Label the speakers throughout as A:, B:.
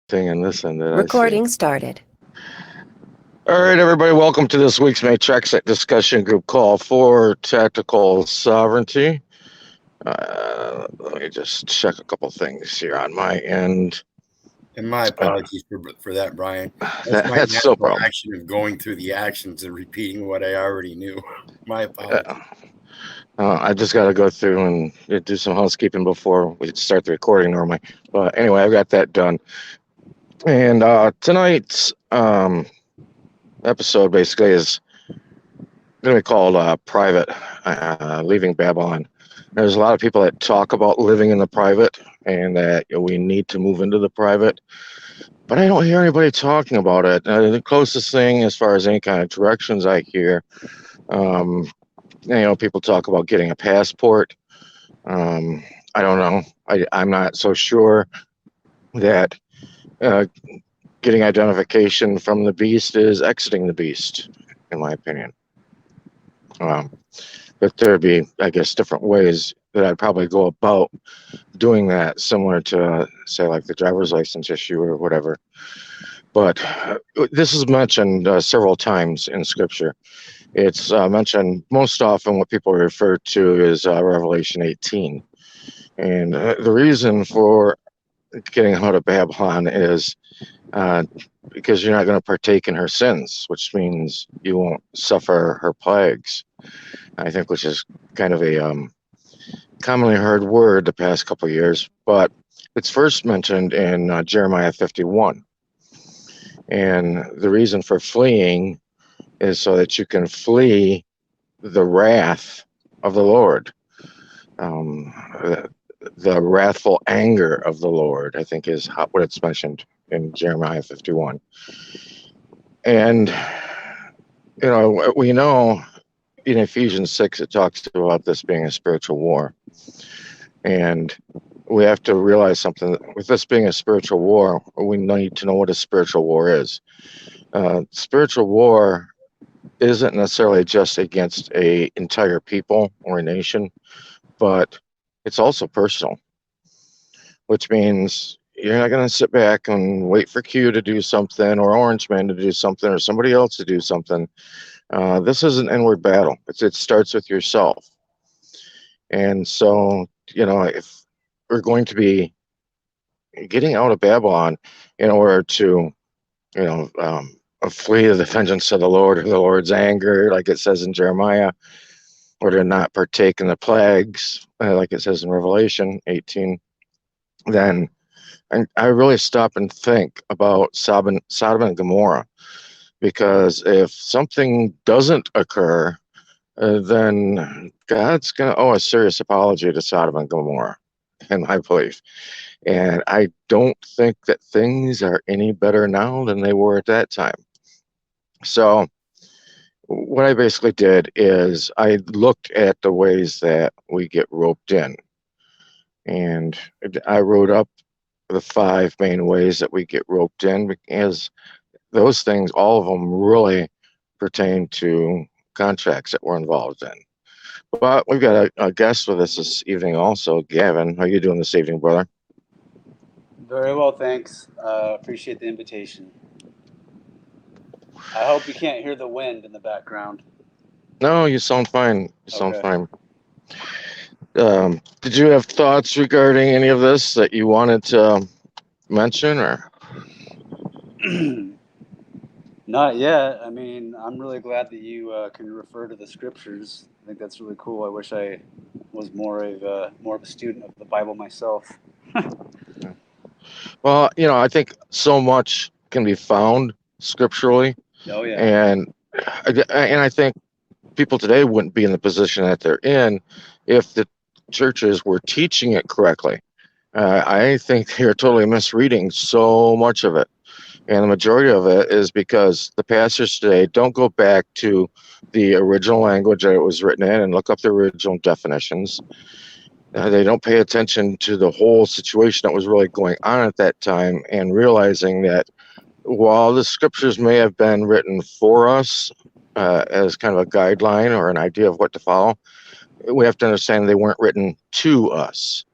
A: thing in this end that I see.
B: Recording started.
A: All right, everybody, welcome to this week's Matrix discussion group call for tactical sovereignty. Let me just check a couple things here on my end.
C: And my apologies for that, Brian. That's my
A: That's no
C: natural
A: problem.
C: action of going through the actions and repeating what I already knew. My apologies.
A: I just got to go through and do some housekeeping before we start the recording normally. But anyway, I've got that done. And tonight's episode basically is going to be called Private, Leaving Babylon. There's a lot of people that talk about living in the private and that we need to move into the private, but I don't hear anybody talking about it. The closest thing as far as any kind of directions I hear, people talk about getting a passport. I don't know. I'm not so sure that getting identification from the beast is exiting the beast, in my opinion. But there'd be, I guess, different ways that I'd probably go about doing that, similar to, say, like the driver's license issue or whatever. But this is mentioned several times in Scripture. It's mentioned most often. What people refer to is Revelation 18. And the reason for getting out of Babylon is because you're not going to partake in her sins, which means you won't suffer her plagues. I think, which is kind of a commonly heard word the past couple of years, but it's first mentioned in Jeremiah 51. And the reason for fleeing is so that you can flee the wrath of the Lord. The wrathful anger of the Lord, I think, is what it's mentioned in Jeremiah 51. And, we know in Ephesians 6, it talks about this being a spiritual war. And we have to realize something. With this being a spiritual war, we need to know what a spiritual war is. Spiritual war isn't necessarily just against an entire people or a nation, but it's also personal, which means you're not going to sit back and wait for Q to do something or Orange Man to do something or somebody else to do something. This is an inward battle. It starts with yourself. And so, if we're going to be getting out of Babylon in order to, flee the vengeance of the Lord or the Lord's anger, like it says in Jeremiah, or to not partake in the plagues, like it says in Revelation 18, then I really stop and think about Sodom and Gomorrah. Because if something doesn't occur, then God's going to owe a serious apology to Sodom and Gomorrah, in my belief. And I don't think that things are any better now than they were at that time. So what I basically did is I looked at the ways that we get roped in. And I wrote up the 5 main ways that we get roped in, because those things, all of them, really pertain to contracts that we're involved in. But we've got a guest with us this evening also. Gavin, how are you doing this evening, brother?
D: Very well, thanks. Appreciate the invitation. I hope you can't hear the wind in the background.
A: No, you sound fine. Sound fine. Did you have thoughts regarding any of this that you wanted to mention, or?
D: Not yet. I mean, I'm really glad that you can refer to the scriptures. I think that's really cool. I wish I was more of a student of the Bible myself.
A: Well, I think so much can be found scripturally.
D: Oh yeah.
A: And I think people today wouldn't be in the position that they're in if the churches were teaching it correctly. I think they're totally misreading so much of it. And the majority of it is because the pastors today don't go back to the original language that it was written in and look up the original definitions. They don't pay attention to the whole situation that was really going on at that time, and realizing that while the scriptures may have been written for us as kind of a guideline or an idea of what to follow, we have to understand they weren't written to us.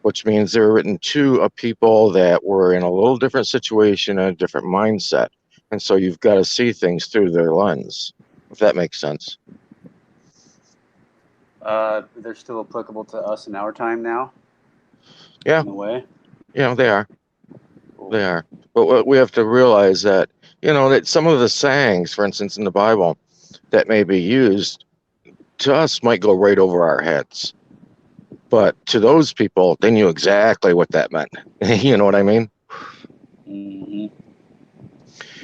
A: which means they were written to a people that were in a little different situation, a different mindset. And so you've got to see things through their lens, if that makes sense.
D: They're still applicable to us in our time now?
A: Yeah.
D: In a way?
A: Yeah, they are.
D: Cool.
A: They are. But what we have to realize that, that some of the sayings, for instance, in the Bible that may be used to us might go right over our heads. But to those people, they knew exactly what that meant. You know what I mean?
D: Mm-hmm.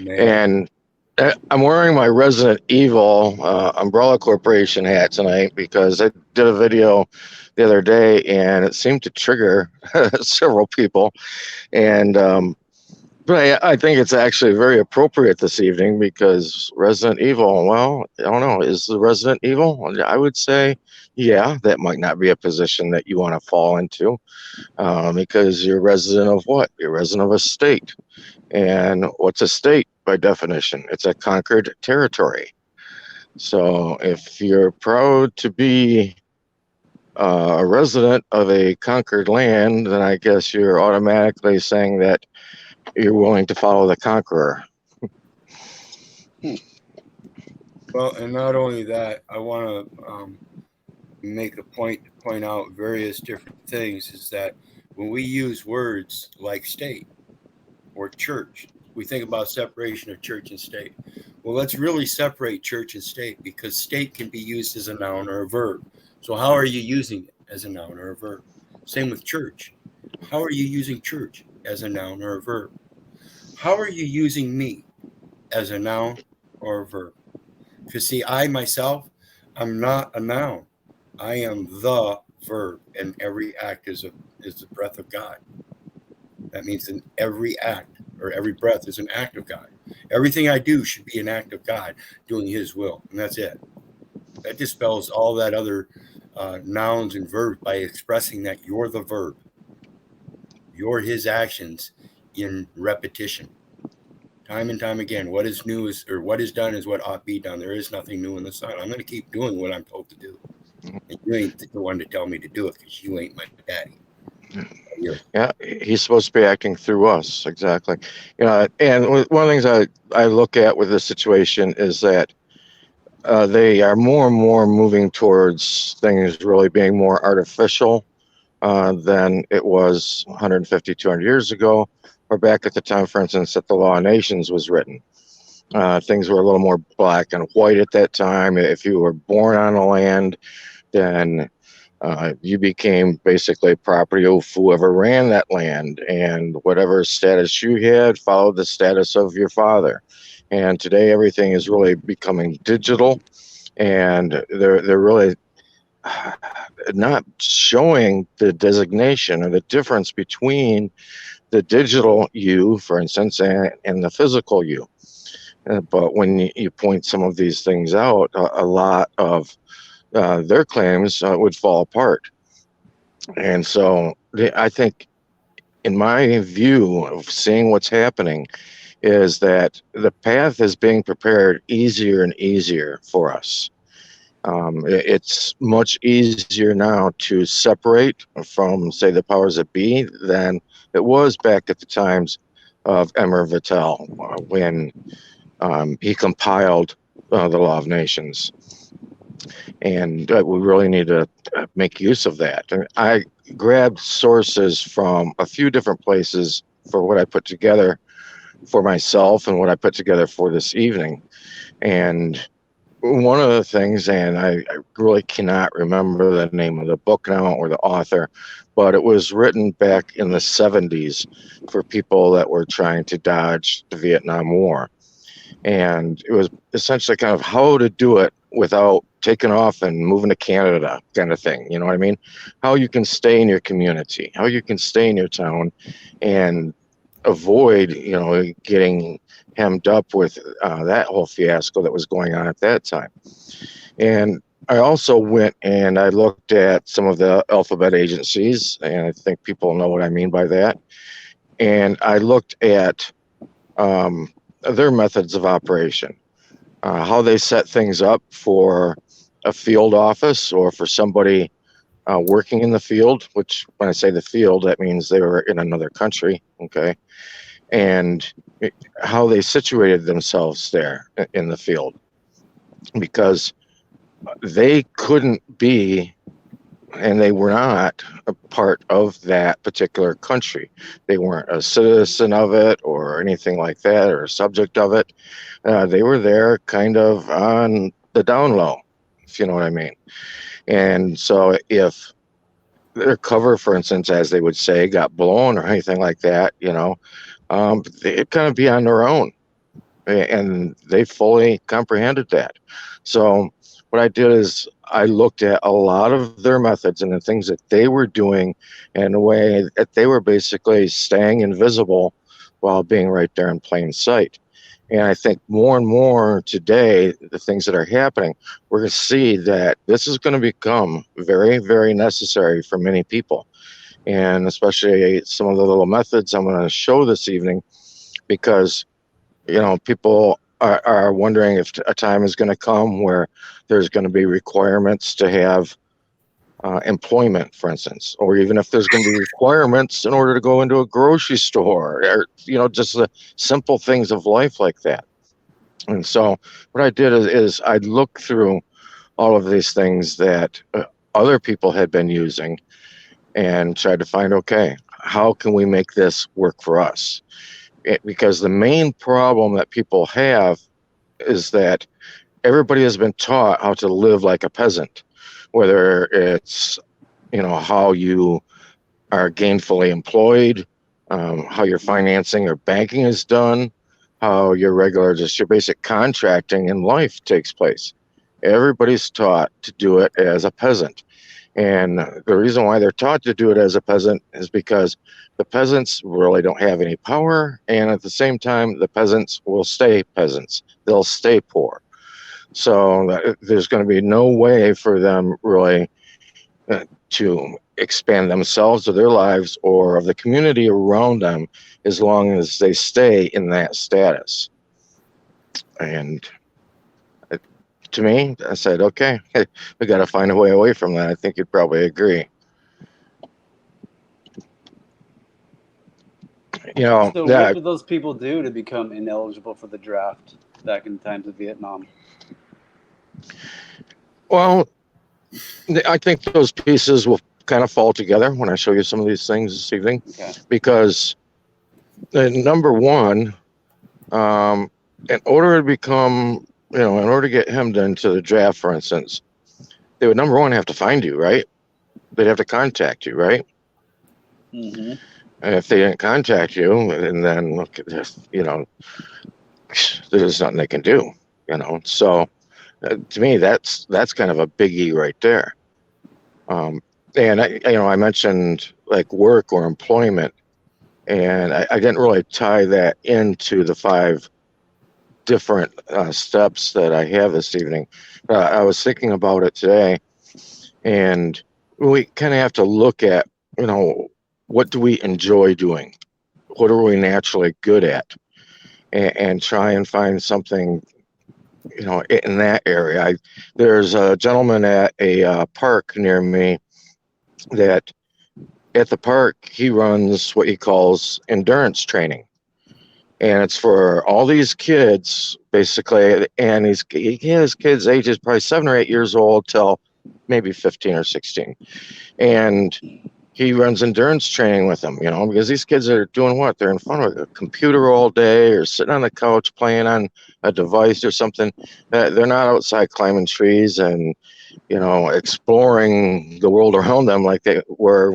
A: And I'm wearing my Resident Evil Umbrella Corporation hat tonight because I did a video the other day and it seemed to trigger several people. And but I think it's actually very appropriate this evening because Resident Evil, well, I don't know, is the Resident Evil? I would say, yeah, that might not be a position that you want to fall into because you're resident of what? You're resident of a state. And what's a state by definition? It's a conquered territory. So if you're proud to be a resident of a conquered land, then I guess you're automatically saying that you're willing to follow the conqueror.
C: Well, and not only that, I want to make a point to point out various different things is that when we use words like state or church, we think about separation of church and state. Well, let's really separate church and state because state can be used as a noun or a verb. So how are you using it as a noun or a verb? Same with church. How are you using church as a noun or a verb? How are you using me as a noun or a verb? Because see, I myself, I'm not a noun. I am the verb, and every act is the breath of God. That means in every act or every breath is an act of God. Everything I do should be an act of God doing His will, and that's it. That dispels all that other nouns and verbs by expressing that you're the verb. You're His actions in repetition. Time and time again, what is new is, or what is done is what ought be done. There is nothing new in the sun. I'm going to keep doing what I'm told to do. And you ain't the one to tell me to do it because you ain't my daddy.
A: Yeah, he's supposed to be acting through us. Exactly. And one of the things I look at with this situation is that they are more and more moving towards things really being more artificial than it was 150, 200 years ago, or back at the time, for instance, that the Law of Nations was written. Things were a little more black and white at that time. If you were born on the land, then you became basically property of whoever ran that land, and whatever status you had followed the status of your father. And today everything is really becoming digital, and they're really not showing the designation or the difference between the digital you, for instance, and the physical you. But when you point some of these things out, a lot of their claims would fall apart. And so I think, in my view of seeing what's happening, is that the path is being prepared easier and easier for us. It's much easier now to separate from, say, the powers that be than it was back at the times of Emmer Vattel when he compiled the Law of Nations. And we really need to make use of that. And I grabbed sources from a few different places for what I put together for myself and what I put together for this evening. And one of the things, and I really cannot remember the name of the book now or the author, but it was written back in the 70s for people that were trying to dodge the Vietnam War. And it was essentially kind of how to do it without taking off and moving to Canada kind of thing. You know what I mean? How you can stay in your community, how you can stay in your town and avoid, getting hemmed up with that whole fiasco that was going on at that time. And I also went and I looked at some of the alphabet agencies, and I think people know what I mean by that. And I looked at their methods of operation, how they set things up for a field office or for somebody working in the field, which when I say the field, that means they were in another country, okay, and how they situated themselves there in the field, because they couldn't be, and they were not a part of that particular country. They weren't a citizen of it or anything like that, or a subject of it. They were there kind of on the down low, if you know what I mean. And so if their cover, for instance, as they would say, got blown or anything like that, they'd kind of be on their own, and they fully comprehended that. So what I did is I looked at a lot of their methods and the things that they were doing, and the way that they were basically staying invisible while being right there in plain sight. And I think more and more today, the things that are happening, we're going to see that this is going to become very, very necessary for many people. And especially some of the little methods I'm going to show this evening, because, people are wondering if a time is going to come where there's going to be requirements to have employment, for instance, or even if there's going to be requirements in order to go into a grocery store, or, just the simple things of life like that. And so what I did is I looked through all of these things that other people had been using and tried to find, okay, how can we make this work for us? Because the main problem that people have is that everybody has been taught how to live like a peasant, whether it's, how you are gainfully employed, how your financing or banking is done, how just your basic contracting in life takes place. Everybody's taught to do it as a peasant. And the reason why they're taught to do it as a peasant is because the peasants really don't have any power. And at the same time, the peasants will stay peasants. They'll stay poor. So there's going to be no way for them really to expand themselves or their lives or of the community around them as long as they stay in that status. And to me, I said, okay, we got to find a way away from that. I think you'd probably agree.
D: So what did those people do to become ineligible for the draft back in times of Vietnam?
A: Well, I think those pieces will kind of fall together when I show you some of these things this evening.
D: Okay.
A: Because number one, in order to become, in order to get him into the draft, for instance, they would, number one, have to find you, right? They'd have to contact you, right?
D: Mm-hmm.
A: And if they didn't contact you, and then look at this, there's nothing they can do, So to me, that's kind of a biggie right there. And I mentioned like work or employment, and I didn't really tie that into the 5 different steps that I have this evening. I was thinking about it today, and we kind of have to look at, what do we enjoy doing? What are we naturally good at? And try and find something, in that area. There's a gentleman at a park near me that at the park, he runs what he calls endurance training. And it's for all these kids, basically, and he has kids ages probably 7 or 8 years old till maybe 15 or 16. And he runs endurance training with them, because these kids are doing what? They're in front of a computer all day or sitting on the couch playing on a device or something. They're not outside climbing trees and, exploring the world around them like they were,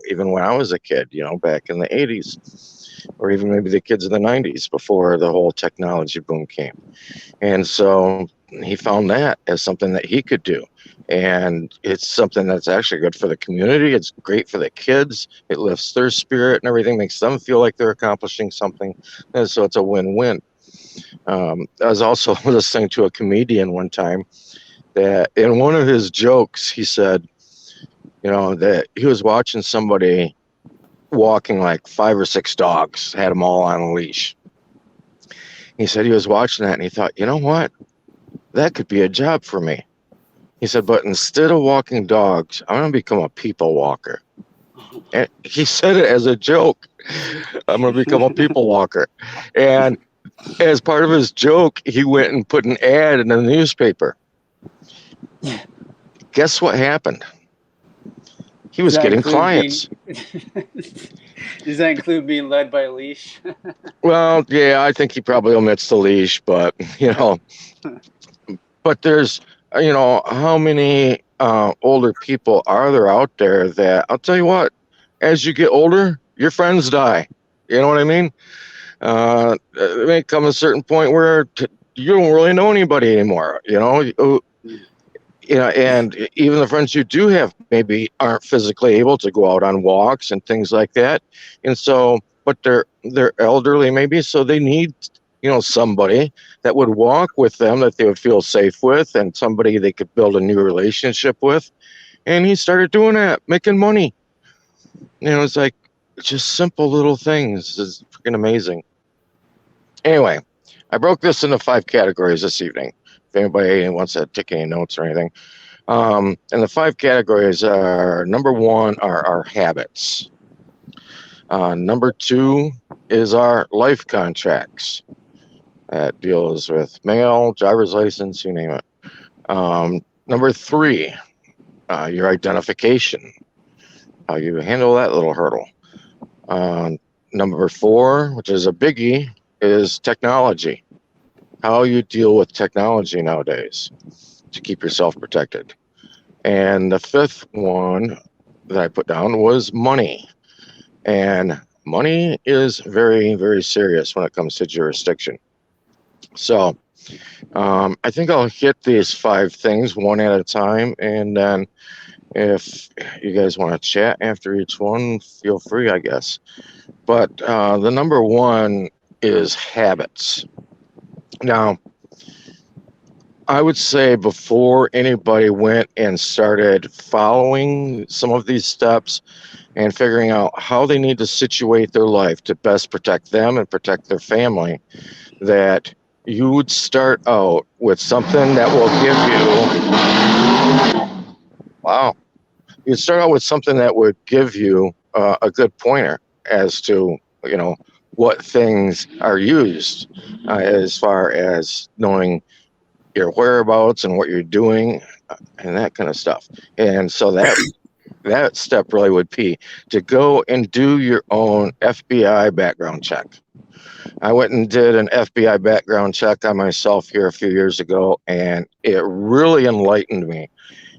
A: even when I was a kid, back in the 80s, or even maybe the kids in the 90s before the whole technology boom came. And so he found that as something that he could do. And it's something that's actually good for the community. It's great for the kids. It lifts their spirit and everything, makes them feel like they're accomplishing something. And so it's a win-win. I was also listening to a comedian one time that in one of his jokes, he said, that he was watching somebody walking like 5 or 6 dogs, had them all on a leash. He said he was watching that and he thought, you know what? That could be a job for me. He said, but instead of walking dogs, I'm going to become a people walker. And he said it as a joke. I'm going to become a people walker. And as part of his joke, he went and put an ad in the newspaper. Guess what happened? He was getting clients.
D: Does that include being led by a leash?
A: Well, yeah, I think he probably omits the leash, but, you know, but there's, you know, how many older people are there out there that, I'll tell you what, as you get older, your friends die. You know what I mean? It may come a certain point where you don't really know anybody anymore, you know? You know, and even the friends you do have maybe aren't physically able to go out on walks and things like that. And so, but they're elderly maybe, so they need, you know, somebody that would walk with them that they would feel safe with, and somebody they could build a new relationship with. And he started doing that, making money. You know, it's like just simple little things. It's freaking amazing. Anyway, I broke this into 5 categories this evening. If anybody wants to take any notes or anything. And the 5 categories are, number 1 are our habits. Number 2 is our life contracts. That deals with mail, driver's license, you name it. Number 3, your identification. How you handle that little hurdle. Number 4, which is a biggie, is technology. How you deal with technology nowadays to keep yourself protected. And the 5th one that I put down was money. And money is very, very serious when it comes to jurisdiction. So I think I'll hit these 5 things one at a time. And then if you guys want to chat after each one, feel free, I guess. But the number 1 is habits. Now, I would say before anybody went and started following some of these steps and figuring out how they need to situate their life to best protect them and protect their family, that you would start out with something that will give you, wow, you'd start out with something that would give you a good pointer as to, you know, what things are used as far as knowing your whereabouts and what you're doing and that kind of stuff. And so that step really would be to go and do your own FBI background check. I went and did an FBI background check on myself here a few years ago, and it really enlightened me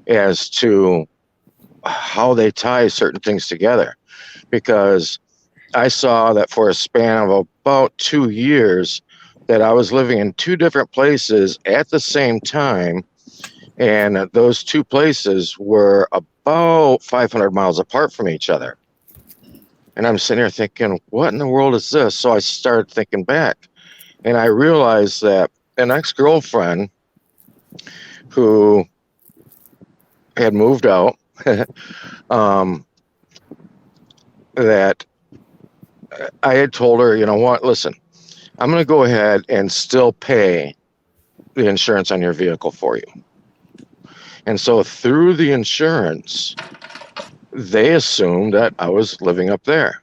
A: as to how they tie certain things together, because I saw that for a span of about 2 years that I was living in 2 different places at the same time, and those 2 places were about 500 miles apart from each other. And I'm sitting here thinking, what in the world is this? So I started thinking back, and I realized that an ex-girlfriend who had moved out, that I had told her, you know what, listen, I'm going to go ahead and still pay the insurance on your vehicle for you. And so through the insurance, they assumed that I was living up there.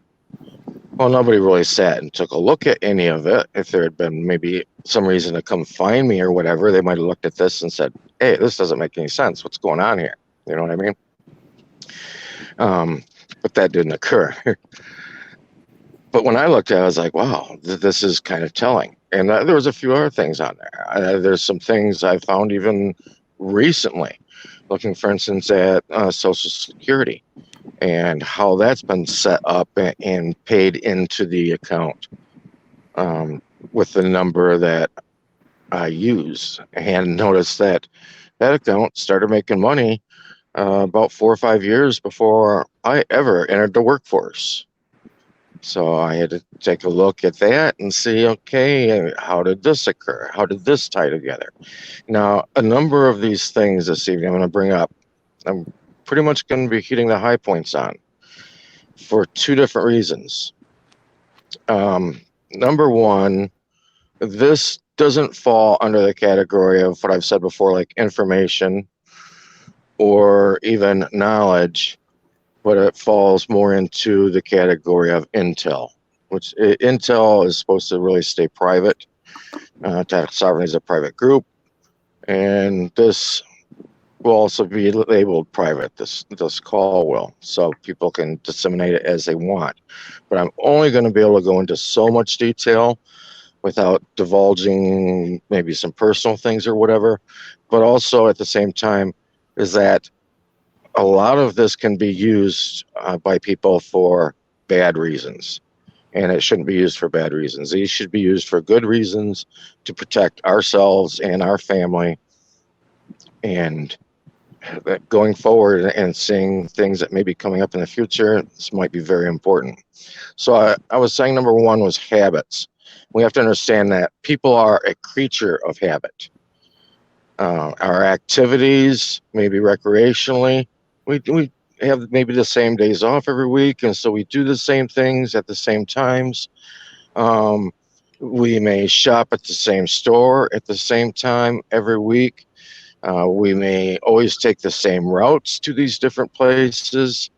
A: Well, nobody really sat and took a look at any of it. If there had been maybe some reason to come find me or whatever, they might have looked at this and said, hey, this doesn't make any sense. What's going on here? You know what I mean? But that didn't occur. But when I looked at it, I was like, wow, this is kind of telling. And there was a few other things on there. There's some things I found even recently, looking, for instance, at Social Security and how that's been set up and paid into the account with the number that I use. And notice that that account started making money about 4 or 5 years before I ever entered the workforce. So I had to take a look at that and see, okay, how did this occur? How did this tie together? Now, a number of these things this evening I'm going to bring up, I'm pretty much going to be hitting the high points on for 2 different reasons. Number 1, this doesn't fall under the category of what I've said before, like information or even knowledge, but it falls more into the category of intel, which intel is supposed to really stay private. Data sovereignty is a private group, and this will also be labeled private. This call will, so people can disseminate it as they want. But I'm only going to be able to go into so much detail without divulging maybe some personal things or whatever. But also at the same time is that a lot of this can be used by people for bad reasons. And it shouldn't be used for bad reasons. These should be used for good reasons to protect ourselves and our family. And going forward and seeing things that may be coming up in the future, this might be very important. So I was saying number one was habits. We have to understand that people are a creature of habit. Our activities, maybe recreationally, we have maybe the same days off every week, and so we do the same things at the same times. We may shop at the same store at the same time every week. We may always take the same routes to these different places.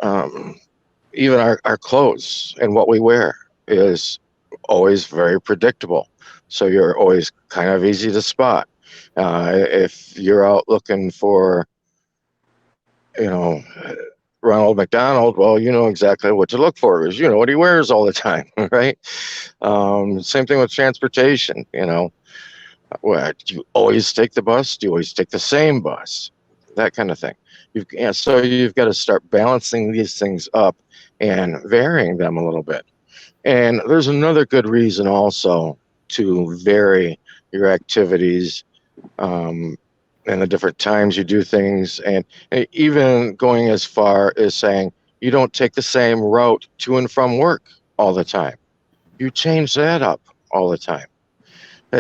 A: Even our clothes and what we wear is always very predictable. So you're always kind of easy to spot. If you're out looking for, you know, Ronald McDonald, well, you know exactly what to look for because you know what he wears all the time, right? Same thing with transportation, you know. Well, do you always take the bus? Do you always take the same bus? That kind of thing. So you've got to start balancing these things up and varying them a little bit. And there's another good reason also to vary your activities and the different times you do things, and even going as far as saying you don't take the same route to and from work all the time. You change that up all the time.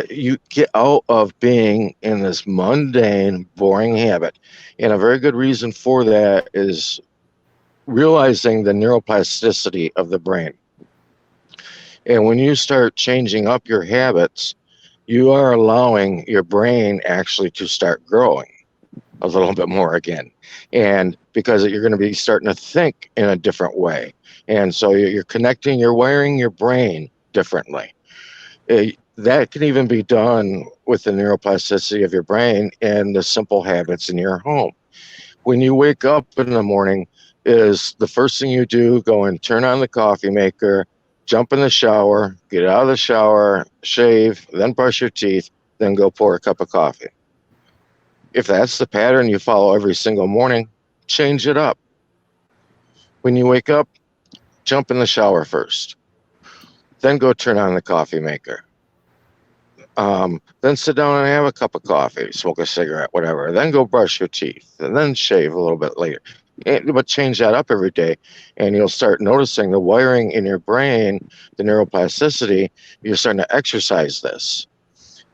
A: You get out of being in this mundane, boring habit. And a very good reason for that is realizing the neuroplasticity of the brain. And when you start changing up your habits, you are allowing your brain actually to start growing a little bit more again. And because you're going to be starting to think in a different way. And so you're wiring your brain differently. That can even be done with the neuroplasticity of your brain and the simple habits in your home. When you wake up in the morning, is the first thing you do go and turn on the coffee maker, jump in the shower, get out of the shower, shave, then brush your teeth, then go pour a cup of coffee. If that's the pattern you follow every single morning, change it up. When you wake up, jump in the shower first, then go turn on the coffee maker. Then sit down and have a cup of coffee, smoke a cigarette, whatever. Then go brush your teeth, and then shave a little bit later. But change that up every day, and you'll start noticing the wiring in your brain, the neuroplasticity. You're starting to exercise this,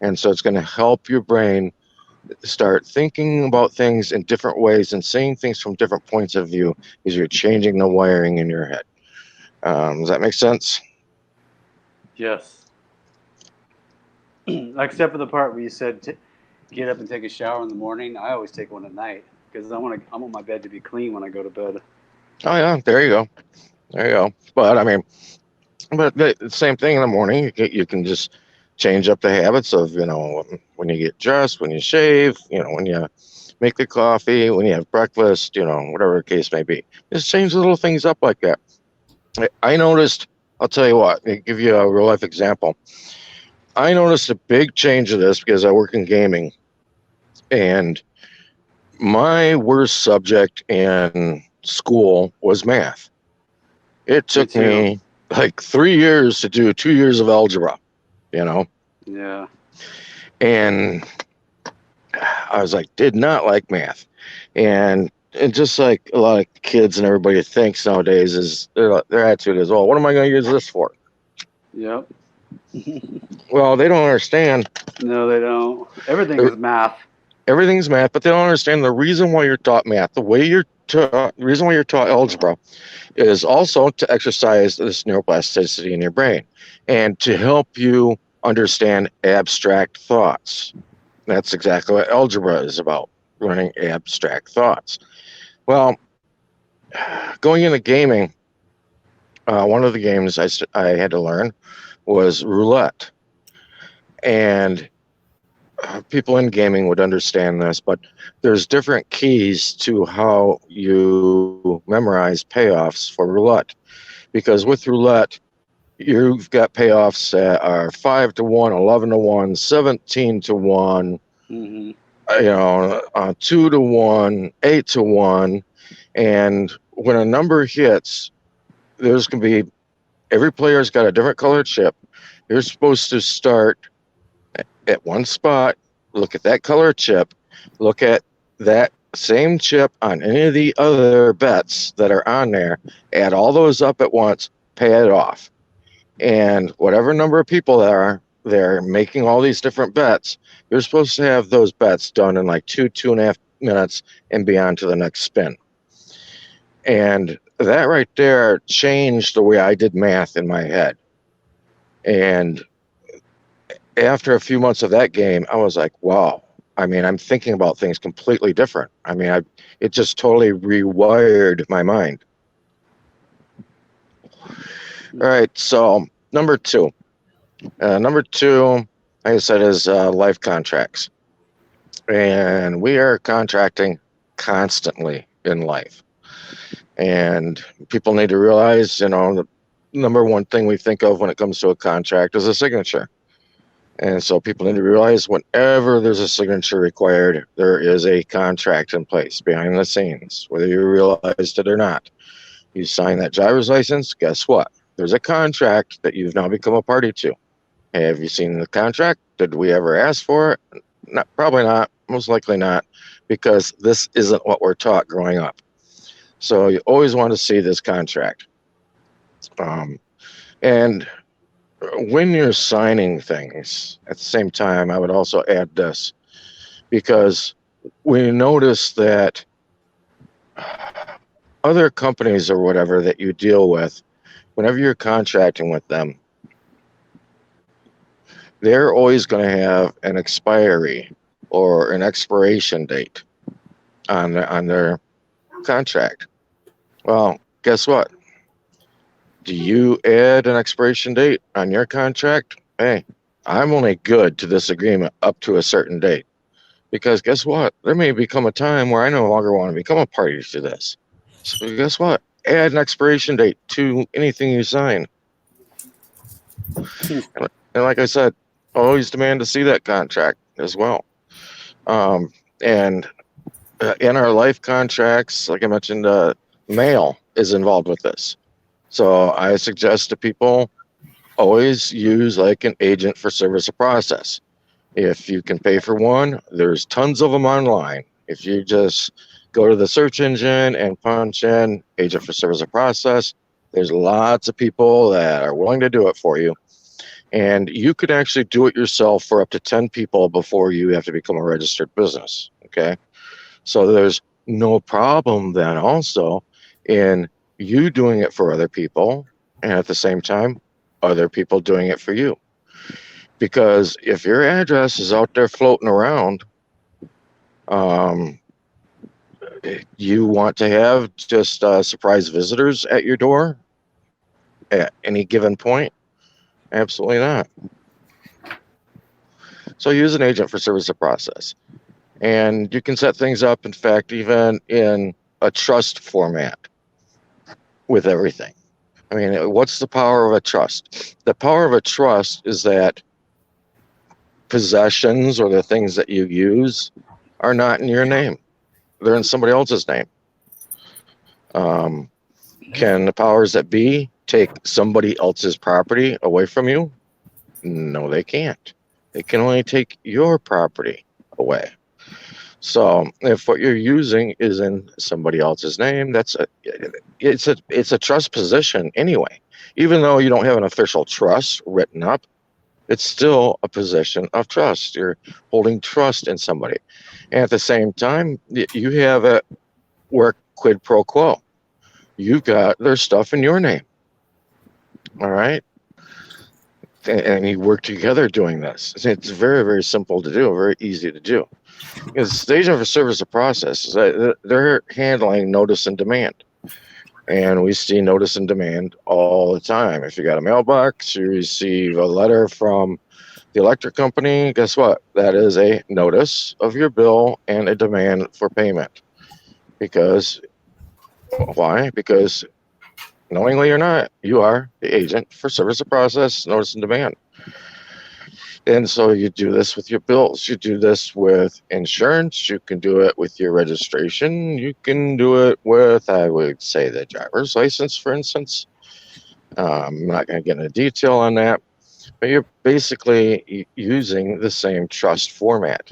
A: and so it's going to help your brain start thinking about things in different ways and seeing things from different points of view because you're changing the wiring in your head. Does that make sense?
D: Yes. Except for the part where you said get up and take a shower in the morning. I always take one at night because I want my bed to be clean when I go to bed.
A: Oh yeah, there you go. There you go. But I mean, but the same thing in the morning. You can just change up the habits of, you know, when you get dressed, when you shave, you know, when you make the coffee, when you have breakfast, you know, whatever the case may be. Just change little things up like that. I noticed, I'll tell you what, I'll give you a real life example. I noticed a big change of this because I work in gaming, and my worst subject in school was math. It took me like 3 years to do 2 years of algebra, you know?
D: Yeah. And
A: I was like, did not like math. And just like a lot of kids and everybody thinks nowadays is their attitude is, well, what am I going to use this for?
D: Yep.
A: Well, they don't understand.
D: No, they don't. Everything is math.
A: Everything's math, but they don't understand the reason why you're taught math, the reason why you're taught algebra is also to exercise this neuroplasticity in your brain and to help you understand abstract thoughts. That's exactly what algebra is about, running abstract thoughts. Well, going into gaming, one of the games I had to learn was roulette. And people in gaming would understand this, but there's different keys to how you memorize payoffs for roulette. Because with roulette, you've got payoffs that are 5 to 1, 11 to 1, 17 to 1,
D: Mm-hmm.
A: 2 to 1, 8 to 1. And when a number hits, there's going to be, every player's got a different colored chip. You're supposed to start at one spot, look at that color chip, look at that same chip on any of the other bets that are on there, add all those up at once, pay it off. And whatever number of people that are there making all these different bets, you're supposed to have those bets done in like 2.5 minutes and be on to the next spin. And that right there changed the way I did math in my head. And after a few months of that game, I was like, wow. I mean, I'm thinking about things completely different. I mean, it just totally rewired my mind. All right, so number two. Like I said, is life contracts. And we are contracting constantly in life. And people need to realize, the number one thing we think of when it comes to a contract is a signature. And so people need to realize whenever there's a signature required, there is a contract in place behind the scenes, whether you realized it or not. You sign that driver's license, guess what? There's a contract that you've now become a party to. Have you seen the contract? Did we ever ask for it? Not, probably not, most likely not, because this isn't what we're taught growing up. So you always want to see this contract. And when you're signing things, at the same time, I would also add this, because we notice that other companies or whatever that you deal with, whenever you're contracting with them, they're always going to have an expiry or an expiration date on their contract. Well, guess what? Do you add an expiration date on your contract? Hey, I'm only good to this agreement up to a certain date. Because guess what? There may become a time where I no longer want to become a party to this. So guess what? Add an expiration date to anything you sign. And like I said, always demand to see that contract as well. And in our life contracts, like I mentioned, mail is involved with this. So I suggest to people always use like an agent for service of process. If you can pay for one, there's tons of them online. If you just go to the search engine and punch in agent for service of process, there's lots of people that are willing to do it for you. And you could actually do it yourself for up to 10 people before you have to become a registered business. Okay. So there's no problem then also in you doing it for other people, and at the same time, other people doing it for you. Because if your address is out there floating around, you want to have just surprise visitors at your door at any given point? Absolutely not. So use an agent for service of process. And you can set things up, in fact, even in a trust format with everything. I mean, what's the power of a trust? The power of a trust is that possessions or the things that you use are not in your name. They're in somebody else's name. Can the powers that be take somebody else's property away from you? No, they can't. They can only take your property away. So if what you're using is in somebody else's name, it's a trust position anyway. Even though you don't have an official trust written up, it's still a position of trust. You're holding trust in somebody. And at the same time, you have a work quid pro quo. You've got their stuff in your name. All right. and you work together doing this. It's very, very simple to do, very easy to do. Because staging for service of process, they're handling notice and demand. And we see notice and demand all the time. If you got a mailbox, you receive a letter from the electric company, guess what? That is a notice of your bill and a demand for payment. Because, why? Because knowingly or not, you are the agent for service of process, notice and demand. And so you do this with your bills. You do this with insurance. You can do it with your registration. You can do it with, I would say, the driver's license, for instance. I'm not going to get into detail on that, but you're basically using the same trust format.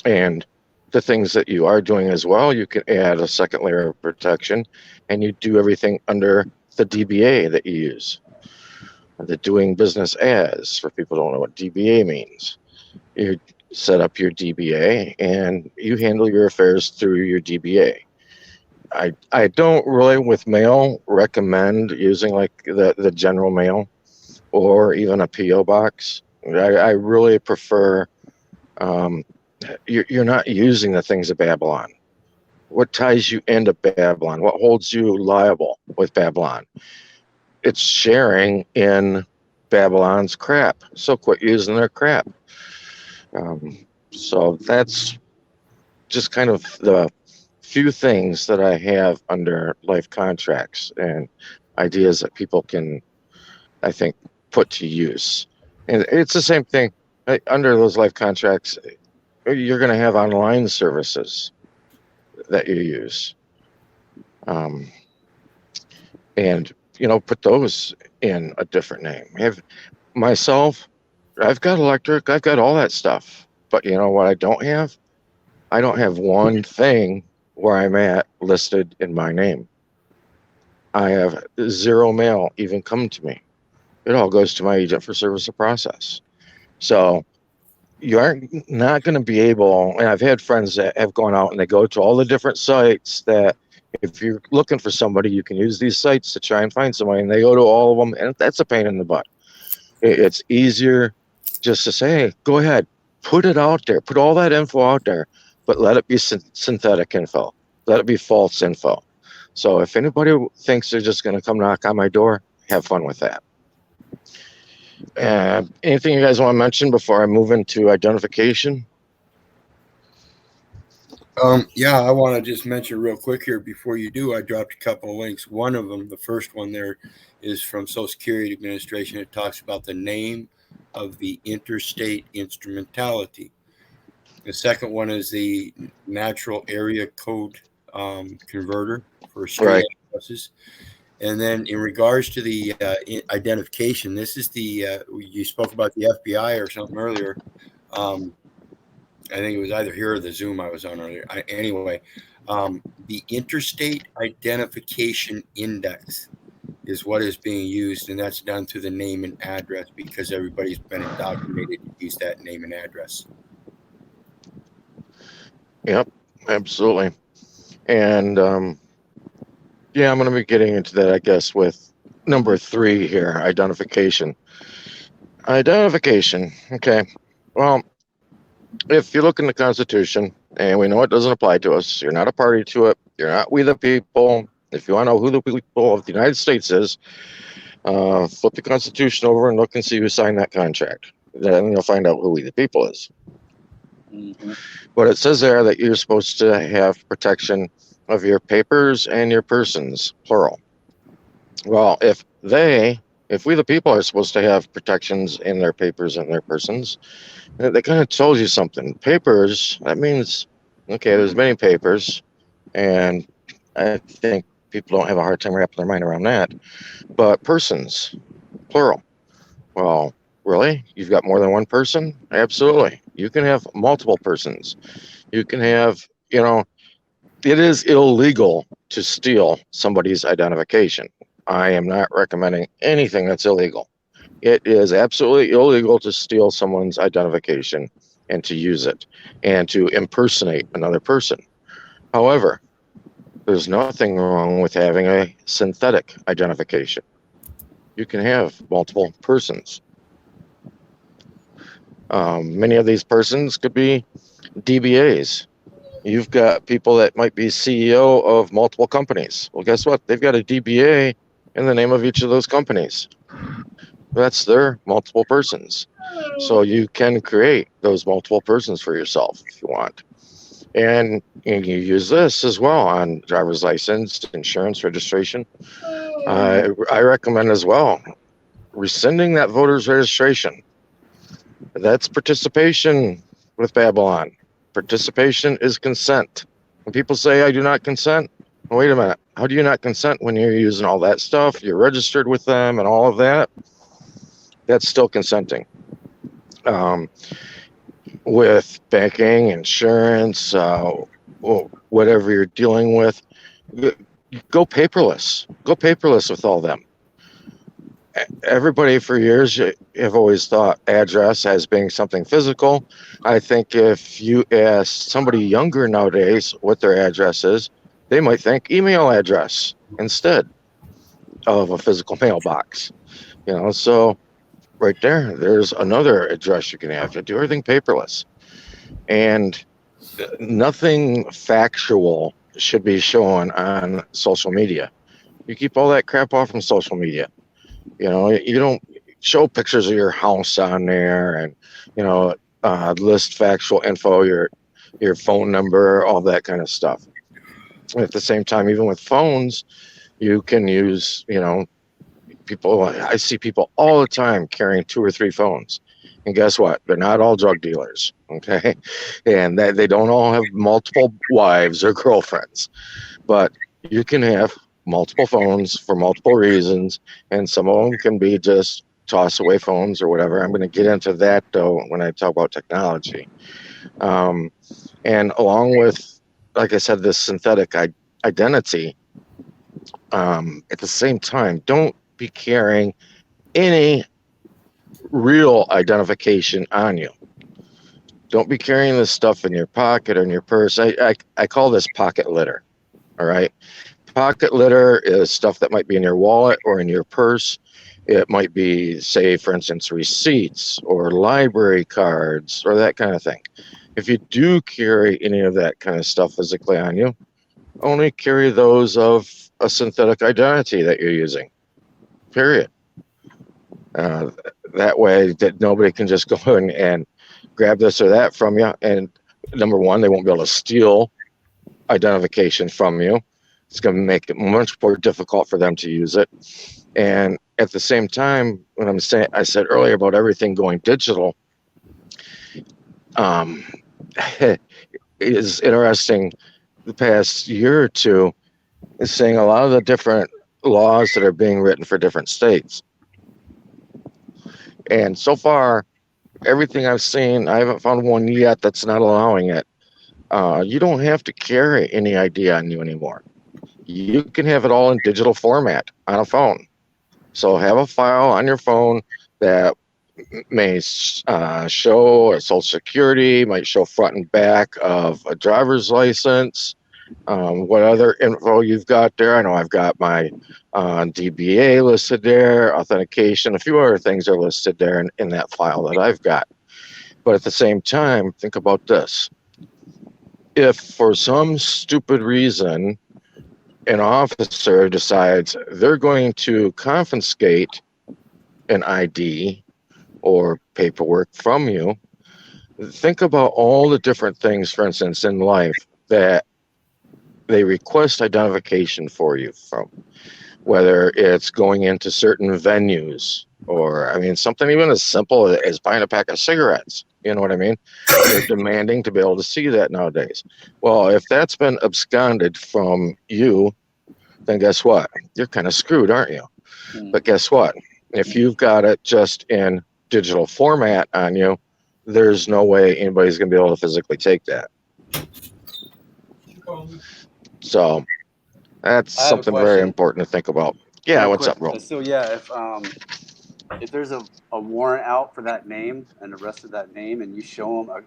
A: And the things that you are doing as well, you can add a second layer of protection, and you do everything under the DBA that you use. The doing business as, for people who don't know what DBA means. You set up your DBA and you handle your affairs through your DBA. I don't really, with mail, recommend using like the general mail or even a PO box. I really prefer, you're not using the things of Babylon. What ties you into Babylon? What holds you liable with Babylon? It's sharing in Babylon's crap. So quit using their crap. So that's just kind of the few things that I have under life contracts and ideas that people can, I think, put to use. And it's the same thing under those life contracts. You're going to have online services that you use. And put those in a different name. Have myself, I've got electric, I've got all that stuff. But you know what I don't have? I don't have one thing where I'm at listed in my name. I have zero mail even come to me. It all goes to my agent for service of process. So you aren't not going to be able, and I've had friends that have gone out and they go to all the different sites that if you're looking for somebody, you can use these sites to try and find somebody, and they go to all of them, and that's a pain in the butt. It's easier just to say, hey, go ahead, put it out there, put all that info out there, but let it be synthetic info. Let it be false info. So if anybody thinks they're just going to come knock on my door, have fun with that. Anything you guys want to mention before I move into identification?
C: Yeah, I want to just mention real quick here before you do. I dropped a couple of links. One of them, the first one there, is from Social Security Administration. It talks about the name of the interstate instrumentality. The second one is the natural area code converter for street addresses. And then in regards to the identification, this is the, you spoke about the FBI or something earlier. I think it was either here or the Zoom I was on earlier. Anyway, the Interstate Identification Index is what is being used, and that's done through the name and address because everybody's been indoctrinated to use that name and address.
A: Yep, absolutely. And yeah, I'm going to be getting into that, I guess, with number 3 here, identification. Identification. Okay. Well, if you look in the Constitution, and we know it doesn't apply to us, you're not a party to it, you're not we the people. If you want to know who the people of the United States is, flip the Constitution over and look and see who signed that contract. Then you'll find out who we the people is. Mm-hmm. But it says there that you're supposed to have protection of your papers and your persons, plural. Well, if we the people are supposed to have protections in their papers and their persons, they kind of told you something. Papers, that means, okay, there's many papers, and I think people don't have a hard time wrapping their mind around that. But persons, plural. Well, really? You've got more than one person? Absolutely. You can have multiple persons. You can have, it is illegal to steal somebody's identification. I am not recommending anything that's illegal. It is absolutely illegal to steal someone's identification and to use it and to impersonate another person. However, there's nothing wrong with having a synthetic identification. You can have multiple persons. Many of these persons could be DBAs. You've got people that might be CEO of multiple companies. Well, guess what? They've got a DBA in the name of each of those companies. That's their multiple persons. So you can create those multiple persons for yourself if you want. And you use this as well on driver's license, insurance, registration. I recommend as well rescinding that voter's registration. That's participation with Babylon. Participation is consent. When people say, I do not consent, wait a minute. How do you not consent when you're using all that stuff? You're registered with them and all of that. That's still consenting. With banking, insurance, whatever you're dealing with, go paperless. Go paperless with all them. Everybody for years have always thought address as being something physical. I think if you ask somebody younger nowadays what their address is, they might think email address instead of a physical mailbox. So right there's another address you can have. To do everything paperless. And nothing factual should be shown on social media. You keep all that crap off from social media. You don't show pictures of your house on there and, list factual info, your phone number, all that kind of stuff. At the same time, even with phones, you can use, I see people all the time carrying 2 or 3 phones. And guess what? They're not all drug dealers, okay? And they don't all have multiple wives or girlfriends. But you can have multiple phones for multiple reasons, and some of them can be just toss away phones or whatever. I'm going to get into that, though, when I talk about technology. And along with, like I said, this synthetic identity, at the same time, don't be carrying any real identification on you. Don't be carrying this stuff in your pocket or in your purse. I call this pocket litter. All right. Pocket litter is stuff that might be in your wallet or in your purse. It might be, say, for instance, receipts or library cards or that kind of thing. If you do carry any of that kind of stuff physically on you, only carry those of a synthetic identity that you're using, period. That way that nobody can just go in and grab this or that from you. And number one, they won't be able to steal identification from you. It's going to make it much more difficult for them to use it. And at the same time, when I said earlier about everything going digital, it is interesting. The past year or two is seeing a lot of the different laws that are being written for different states. And so far, everything I've seen, I haven't found one yet that's not allowing it. You don't have to carry any ID on you anymore. You can have it all in digital format on a phone. So have a file on your phone that may show a social security, might show front and back of a driver's license, what other info you've got there. I know I've got my DBA listed there, authentication, a few other things are listed there in that file that I've got. But at the same time, think about this. If for some stupid reason an officer decides they're going to confiscate an ID or paperwork from you, think about all the different things, for instance, in life that they request identification for you from, whether it's going into certain venues or, something even as simple as buying a pack of cigarettes. You know what I mean? They're demanding to be able to see that nowadays. Well, if that's been absconded from you, then guess what? You're kind of screwed, aren't you? But guess what? If you've got it just in digital format on you, there's no way anybody's going to be able to physically take that. So that's something very important to think about. Yeah, what's up, bro?
D: So yeah, if there's a warrant out for that name and the rest of that name, and you show them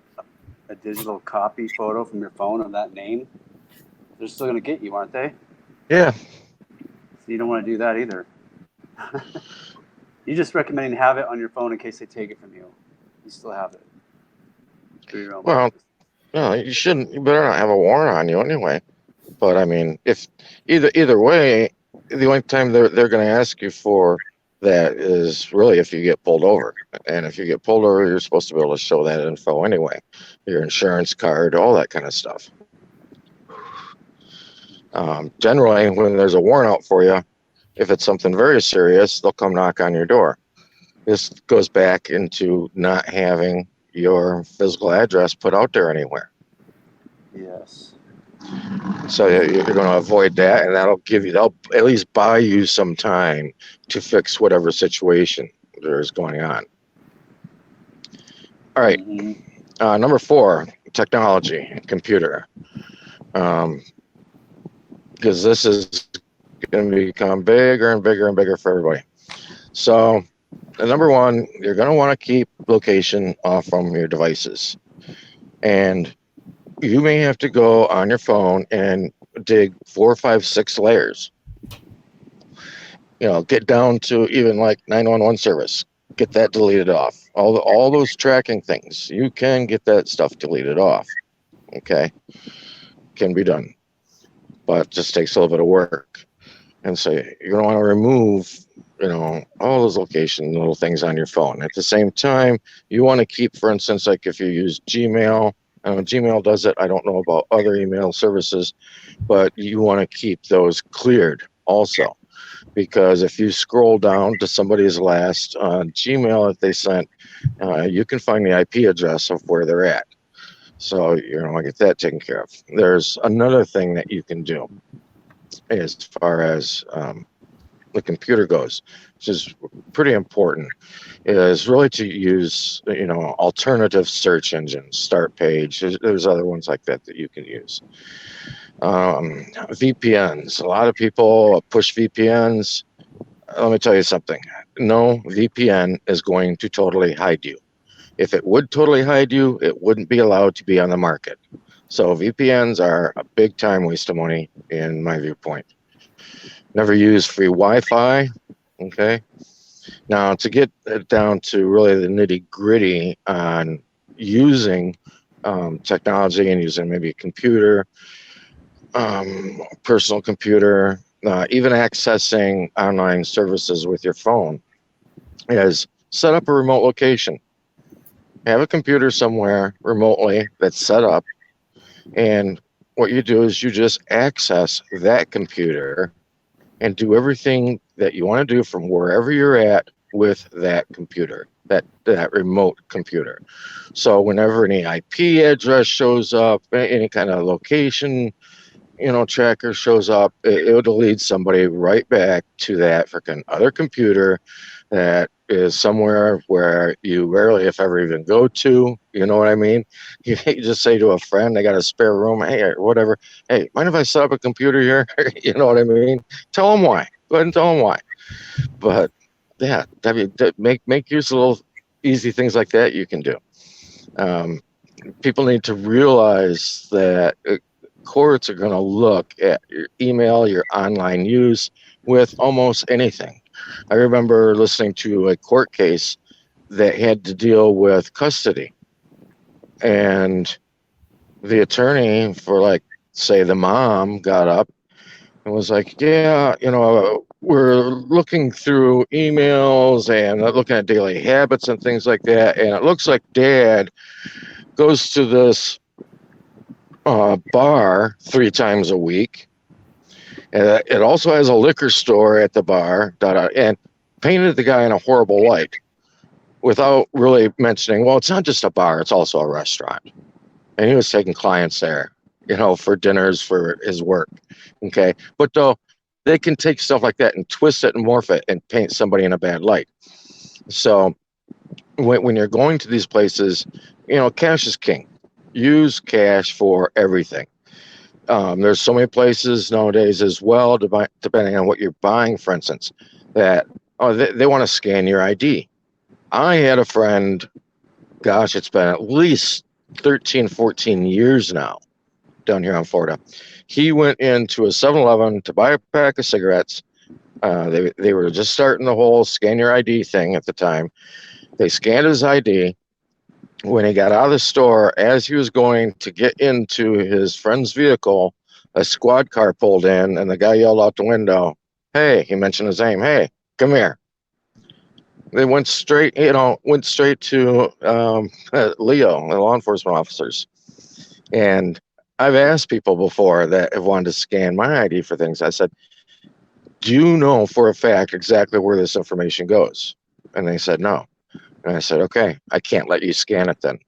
D: a digital copy photo from your phone of that name, they're still going to get you, aren't they?
A: Yeah.
D: So you don't want to do that either. You just recommending have it on your phone in case they take it from you. You still have it. For your own
A: Well,
D: purpose.
A: no, you shouldn't. You better not have a warrant on you anyway. But I mean, if either way, the only time they're going to ask you for that is really if you get pulled over. And if you get pulled over, you're supposed to be able to show that info anyway, your insurance card, all that kind of stuff. Generally, when there's a warrant out for you, if it's something very serious, they'll come knock on your door. This goes back into not having your physical address put out there anywhere.
D: Yes.
A: So you're going to avoid that, and they'll at least buy you some time to fix whatever situation there is going on. All right.
D: Mm-hmm.
A: Number 4, technology, computer. Because this is going to become bigger and bigger and bigger for everybody. So, number 1, you're going to want to keep location off from your devices. And you may have to go on your phone and dig 4, 5, 6 layers. Get down to even like 911 service. Get that deleted off. All those tracking things, you can get that stuff deleted off. Okay, can be done, but just takes a little bit of work. And so you're gonna want to remove, all those location little things on your phone. At the same time, you want to keep, for instance, like if you use Gmail. Gmail does it. I don't know about other email services, but you want to keep those cleared also. Because if you scroll down to somebody's last Gmail that they sent, you can find the IP address of where they're at. So you're going to get that taken care of. There's another thing that you can do as far as the computer goes, which is pretty important, is really to use, alternative search engines, Start Page. There's other ones like that you can use. VPNs. A lot of people push VPNs. Let me tell you something. No VPN is going to totally hide you. If it would totally hide you, it wouldn't be allowed to be on the market. So VPNs are a big time waste of money in my viewpoint. Never use free Wi-Fi. Okay. Now, to get down to really the nitty-gritty on using technology and using maybe a computer, personal computer, even accessing online services with your phone, is set up a remote location. Have a computer somewhere remotely that's set up, and what you do is you just access that computer and do everything that you want to do from wherever you're at with that computer, that remote computer. So whenever any IP address shows up, any kind of location tracker shows up, it'll lead somebody right back to that freaking other computer that is somewhere where you rarely, if ever, even go to. You know what I mean? You just say to a friend, they got a spare room, hey, or whatever, hey, mind if I set up a computer here? You know what I mean? Tell them why. Go ahead and tell them why. But yeah, make use of little easy things like that you can do. People need to realize that courts are going to look at your email, your online use with almost anything. I remember listening to a court case that had to deal with custody. And the attorney for, like, say the mom got up and was like, yeah, we're looking through emails and looking at daily habits and things like that. And it looks like dad goes to this bar 3 times a week. And it also has a liquor store at the bar, and painted the guy in a horrible light without really mentioning, well, it's not just a bar, it's also a restaurant. And he was taking clients there, for dinners for his work. Okay. But though they can take stuff like that and twist it and morph it and paint somebody in a bad light. So when you're going to these places, cash is king. Use cash for everything. There's so many places nowadays as well, depending on what you're buying, for instance, that they want to scan your ID. I had a friend, gosh, it's been at least 13, 14 years now down here in Florida. He went into a 7-Eleven to buy a pack of cigarettes. They were just starting the whole scan your ID thing at the time. They scanned his ID. when he got out of the store, as he was going to get into his friend's vehicle, a squad car pulled in, and the guy yelled out the window, "Hey," he mentioned his name, "Hey, come here." They went straight to Leo, the law enforcement officers. And I've asked people before that have wanted to scan my ID for things. I said, "Do you know for a fact exactly where this information goes?" And they said, "No." And I said, "Okay, I can't let you scan it then."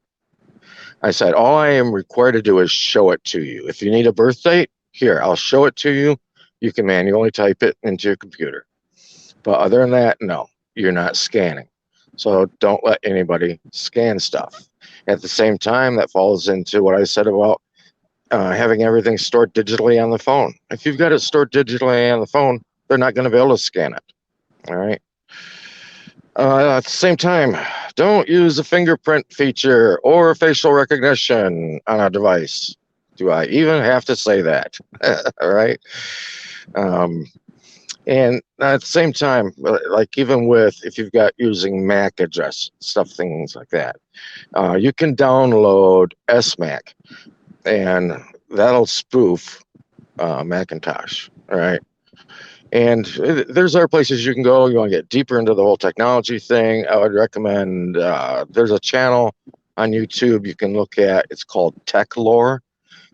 A: I said, "All I am required to do is show it to you. If you need a birth date, here, I'll show it to you. You can manually type it into your computer. But other than that, no, you're not scanning. So don't let anybody scan stuff." At the same time, that falls into what I said about having everything stored digitally on the phone. If you've got it stored digitally on the phone, they're not going to be able to scan it. All right. At the same time, don't use a fingerprint feature or facial recognition on a device. Do I even have to say that? All right. And at the same time, like even with if you've got using MAC address stuff, things like that, you can download SMAC, and that'll spoof Macintosh. All right. And there's other places you can go. You want to get deeper into the whole technology thing, I would recommend there's a channel on YouTube you can look at. It's called Tech Lore.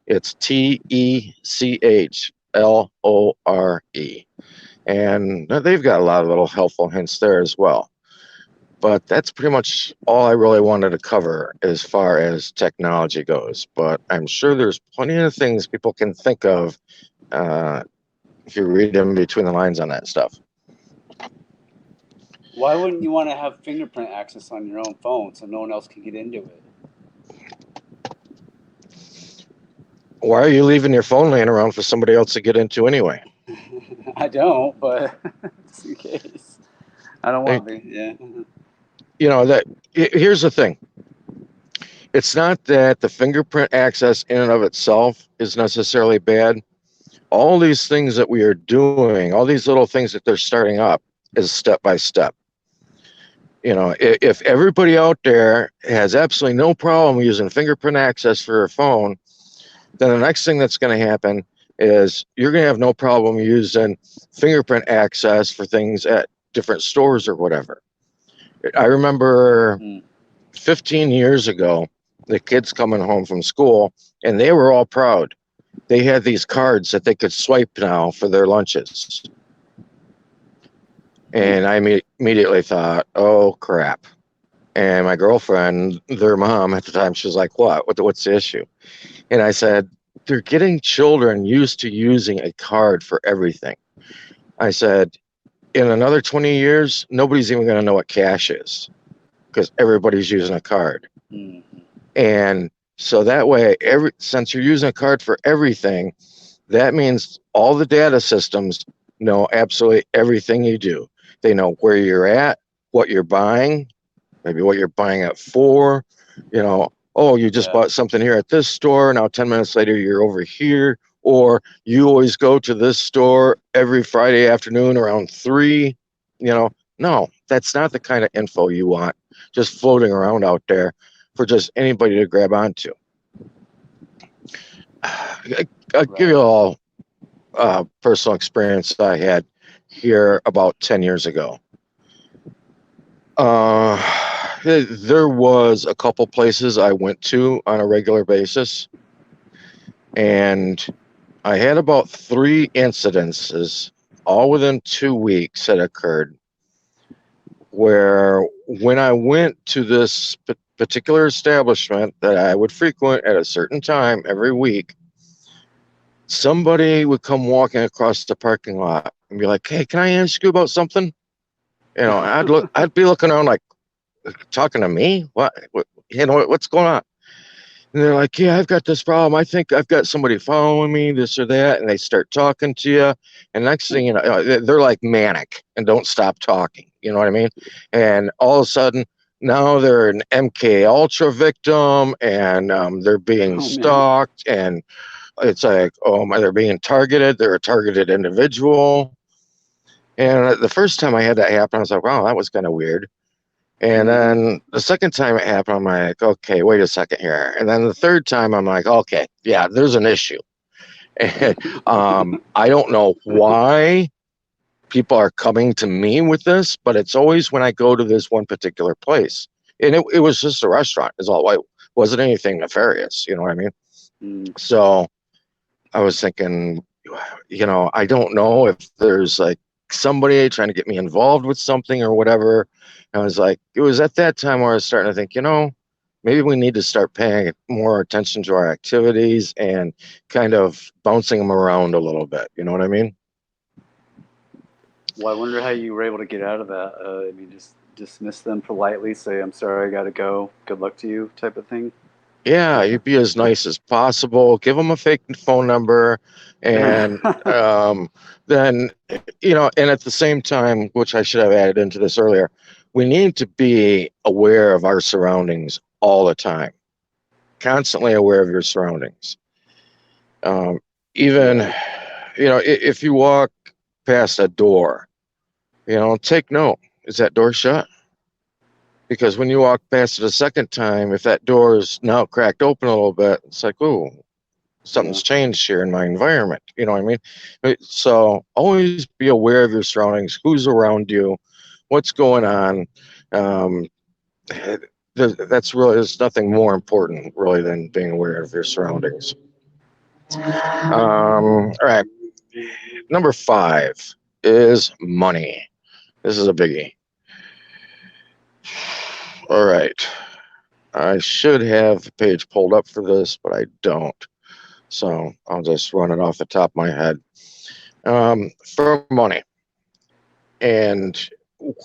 A: It's TECHLORE. And they've got a lot of little helpful hints there as well. But that's pretty much all I really wanted to cover as far as technology goes. But I'm sure there's plenty of things people can think of if you read them between the lines on that stuff.
D: Why wouldn't you want to have fingerprint access on your own phone so no one else can get into it?
A: Why are you leaving your phone laying around for somebody else to get into anyway?
D: I don't, but just in case. I don't want to be. Yeah.
A: You know, here's the thing. It's not that the fingerprint access in and of itself is necessarily bad. All these things that we are doing, all these little things that they're starting up, is step by step. You know, if everybody out there has absolutely no problem using fingerprint access for a phone, then the next thing that's going to happen is you're going to have no problem using fingerprint access for things at different stores or whatever. I remember 15 years ago, the kids coming home from school, and they were all proud. They had these cards that they could swipe now for their lunches. And I immediately thought, oh, crap. And my girlfriend, their mom at the time, she was like, what's the issue? And I said, they're getting children used to using a card for everything. I said, in another 20 years, nobody's even going to know what cash is because everybody's using a card. Mm-hmm. And so that way, since you're using a card for everything, that means all the data systems know absolutely everything you do. They know where you're at, what you're buying, maybe what you're buying it for, you know, oh, you just bought something here at this store. Now, 10 minutes later, you're over here. Or you always go to this store every Friday afternoon around 3. You know, no, that's not the kind of info you want just floating around out there for just anybody to grab onto. I'll give you all personal experience I had here about 10 years ago. There was a couple places I went to on a regular basis, and I had about 3 incidences, all within 2 weeks that occurred, where when I went to this particular establishment that I would frequent at a certain time every week, somebody would come walking across the parking lot and be like, "Hey, can I ask you about something?" You know, I'd be looking around like, talking to me? What you know, what's going on? And they're like, "Yeah, I've got this problem. I think I've got somebody following me, this or that." And they start talking to you. And next thing you know, they're like manic and don't stop talking. You know what I mean? And all of a sudden, now they're an MK Ultra victim, and they're being stalked. And it's like, oh my, they're being targeted. They're a targeted individual. And the first time I had that happen, I was like, wow, that was kind of weird. And then the second time it happened, I'm like, okay, wait a second here. And then the third time, I'm like, okay, yeah, there's an issue. And, I don't know why people are coming to me with this, but it's always when I go to this one particular place. And it was just a restaurant, is all. It wasn't anything nefarious, you know what I mean?
D: Mm.
A: So I was thinking, I don't know if there's like somebody trying to get me involved with something or whatever. And I was like, it was at that time where I was starting to think, maybe we need to start paying more attention to our activities and kind of bouncing them around a little bit. You know what I mean?
D: Well, I wonder how you were able to get out of that. I mean, just dismiss them politely, say, "I'm sorry, I got to go. Good luck to you," type of thing.
A: Yeah, you'd be as nice as possible. Give them a fake phone number, and then and at the same time, which I should have added into this earlier, we need to be aware of our surroundings all the time. Constantly aware of your surroundings. Even if you walk past a door, take note. Is that door shut? Because when you walk past it a second time, if that door is now cracked open a little bit, it's like, ooh, something's changed here in my environment. You know what I mean? So always be aware of your surroundings, who's around you, what's going on. Um, there's nothing more important really than being aware of your surroundings. All right. Number 5 is money. This is a biggie. All right. I should have the page pulled up for this, but I don't. So I'll just run it off the top of my head. For money. And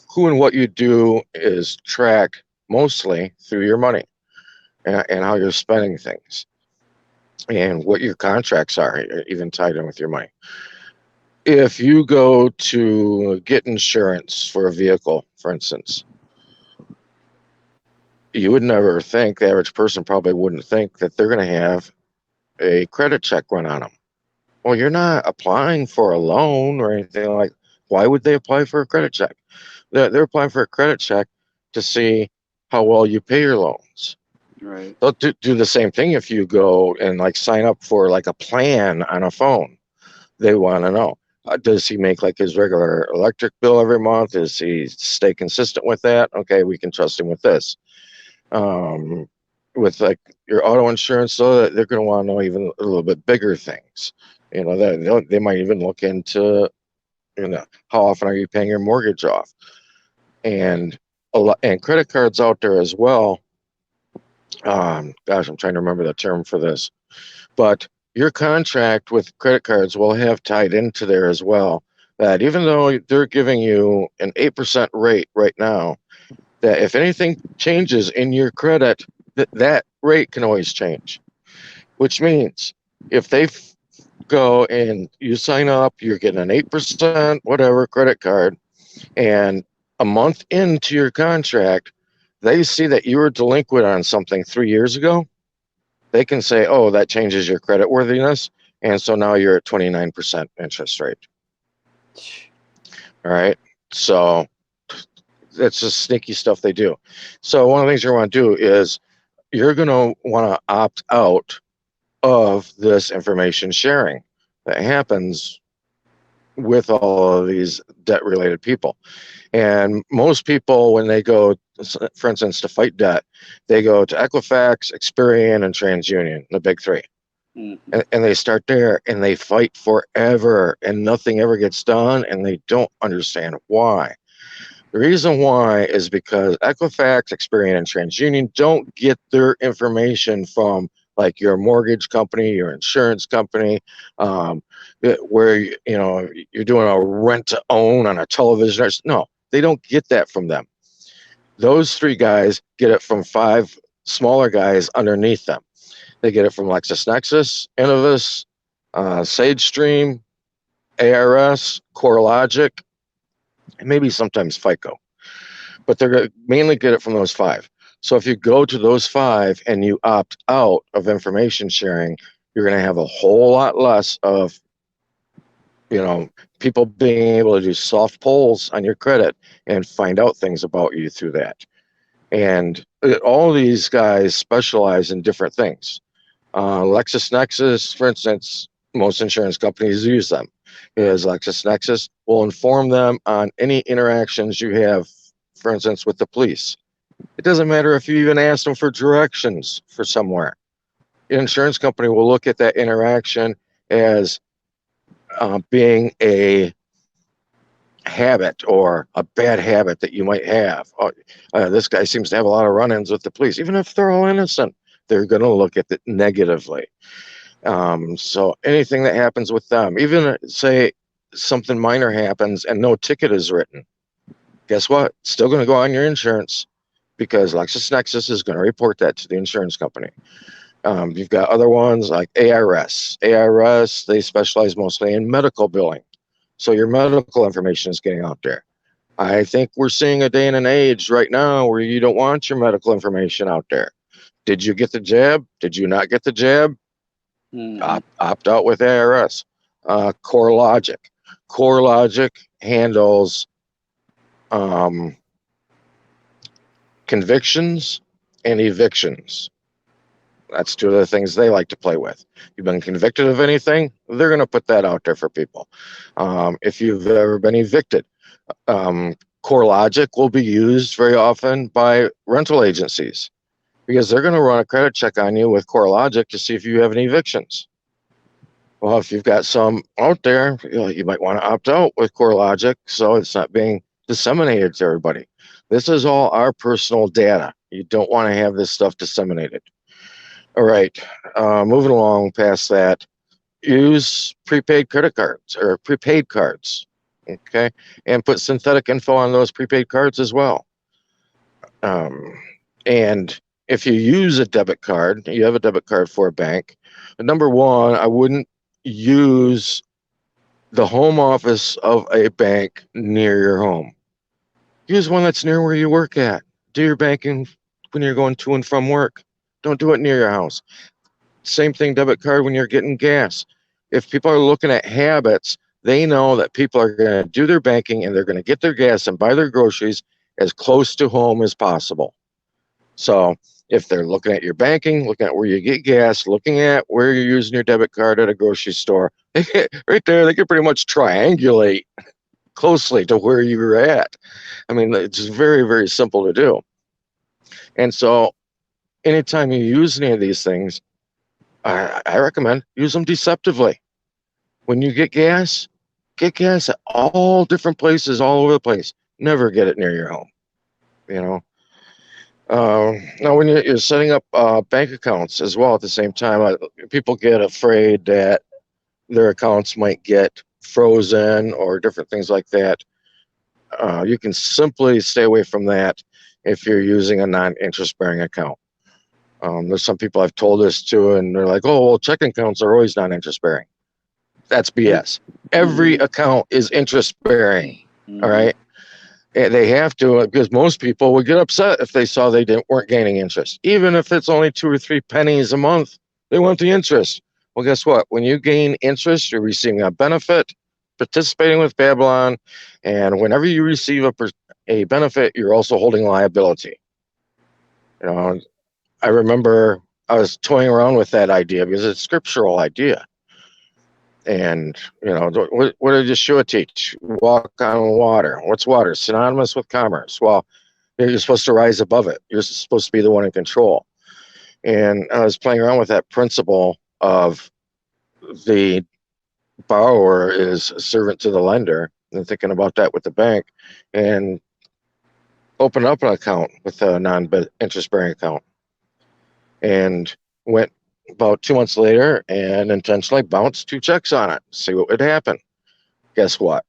A: who and what you do is track mostly through your money and how you're spending things and what your contracts are, even tied in with your money. If you go to get insurance for a vehicle, for instance, you would never think, the average person probably wouldn't think that they're going to have a credit check run on them. Well, you're not applying for a loan or anything like. Why would they apply for a credit check? They're applying for a credit check to see how well you pay your loans.
D: Right.
A: They'll do the same thing if you go and like sign up for like a plan on a phone. They want to know, does he make like his regular electric bill every month? Does he stay consistent with that? Okay, we can trust him with this. With like your auto insurance, though, they're going to want to know even a little bit bigger things. That they might even look into, how often are you paying your mortgage off, and and credit cards out there as well. Gosh, I'm trying to remember the term for this, but your contract with credit cards will have tied into there as well that even though they're giving you an 8% rate right now, that if anything changes in your credit, that rate can always change. Which means if they go and you sign up, you're getting an 8% whatever credit card, and a month into your contract, they see that you were delinquent on something 3 years ago, they can say, oh, that changes your credit worthiness. And so now you're at 29% interest rate. All right. So that's just sneaky stuff they do. So one of the things you're going to do is you're going to want to opt out of this information sharing that happens with all of these debt related people. And most people, when they go, for instance, to fight debt, they go to Equifax, Experian, and TransUnion, the big three.
D: Mm-hmm.
A: And they start there and they fight forever and nothing ever gets done and they don't understand why. The reason why is because Equifax, Experian, and TransUnion don't get their information from like your mortgage company, your insurance company, where you're doing a rent to own on a television. No, they don't get that from them. Those 3 guys get it from 5 smaller guys underneath them. They get it from LexisNexis, Innovis, SageStream, ARS, CoreLogic, and maybe sometimes FICO. But they're going to mainly get it from those 5. So if you go to those 5 and you opt out of information sharing, you're going to have a whole lot less of, people being able to do soft polls on your credit and find out things about you through that. And all these guys specialize in different things. LexisNexis, for instance, most insurance companies use them, because LexisNexis will inform them on any interactions you have, for instance, with the police. It doesn't matter if you even ask them for directions for somewhere. An insurance company will look at that interaction as being a habit or a bad habit that you might have. This guy seems to have a lot of run-ins with the police. Even if they're all innocent, they're going to look at it negatively. So anything that happens with them, even say something minor happens and no ticket is written, guess what? It's still going to go on your insurance, because LexisNexis is going to report that to the insurance company. You've got other ones like ARS. ARS, they specialize mostly in medical billing. So your medical information is getting out there. I think we're seeing a day and an age right now where you don't want your medical information out there. Did you get the jab? Did you not get the jab? Opt out with ARS. CoreLogic. CoreLogic handles convictions and evictions. That's two of the things they like to play with. You've been convicted of anything, they're going to put that out there for people. If you've ever been evicted, CoreLogic will be used very often by rental agencies, because they're going to run a credit check on you with CoreLogic to see if you have any evictions. Well, if you've got some out there, you might want to opt out with CoreLogic so it's not being disseminated to everybody. This is all our personal data. You don't want to have this stuff disseminated. All right, moving along past that, use prepaid credit cards or prepaid cards, okay? And put synthetic info on those prepaid cards as well. And if you use a debit card, you have a debit card for a bank, number one, I wouldn't use the home office of a bank near your home. Use one that's near where you work at. Do your banking when you're going to and from work. Don't do it near your house. Same thing, debit card when you're getting gas. If people are looking at habits, they know that people are going to do their banking and they're going to get their gas and buy their groceries as close to home as possible. So if they're looking at your banking, looking at where you get gas, looking at where you're using your debit card at a grocery store, right there, they can pretty much triangulate closely to where you're at. I mean, it's very, very simple to do. And so anytime you use any of these things, I recommend use them deceptively. When you get gas at all different places all over the place. Never get it near your home, you know. Now, when you're setting up bank accounts as well at the same time, people get afraid that their accounts might get frozen or different things like that. You can simply stay away from that if you're using a non-interest bearing account. There's some people I've told this to, and they're like, oh, well, checking accounts are always non-interest bearing. That's BS. Every account is interest bearing. All right. And they have to, because most people would get upset if they saw they weren't gaining interest. Even if it's only 2 or 3 pennies a month, they want the interest. Well, guess what? When you gain interest, you're receiving a benefit, participating with Babylon, and whenever you receive a benefit, you're also holding liability. You know, I remember I was toying around with that idea because it's a scriptural idea. And, you know, what did Yeshua teach? Walk on water. What's water? Synonymous with commerce. Well, you're supposed to rise above it. You're supposed to be the one in control. And I was playing around with that principle of the borrower is a servant to the lender, and thinking about that with the bank, and open up an account with a non-interest bearing account. And went about 2 months later and intentionally bounced 2 checks on it, see what would happen. Guess what?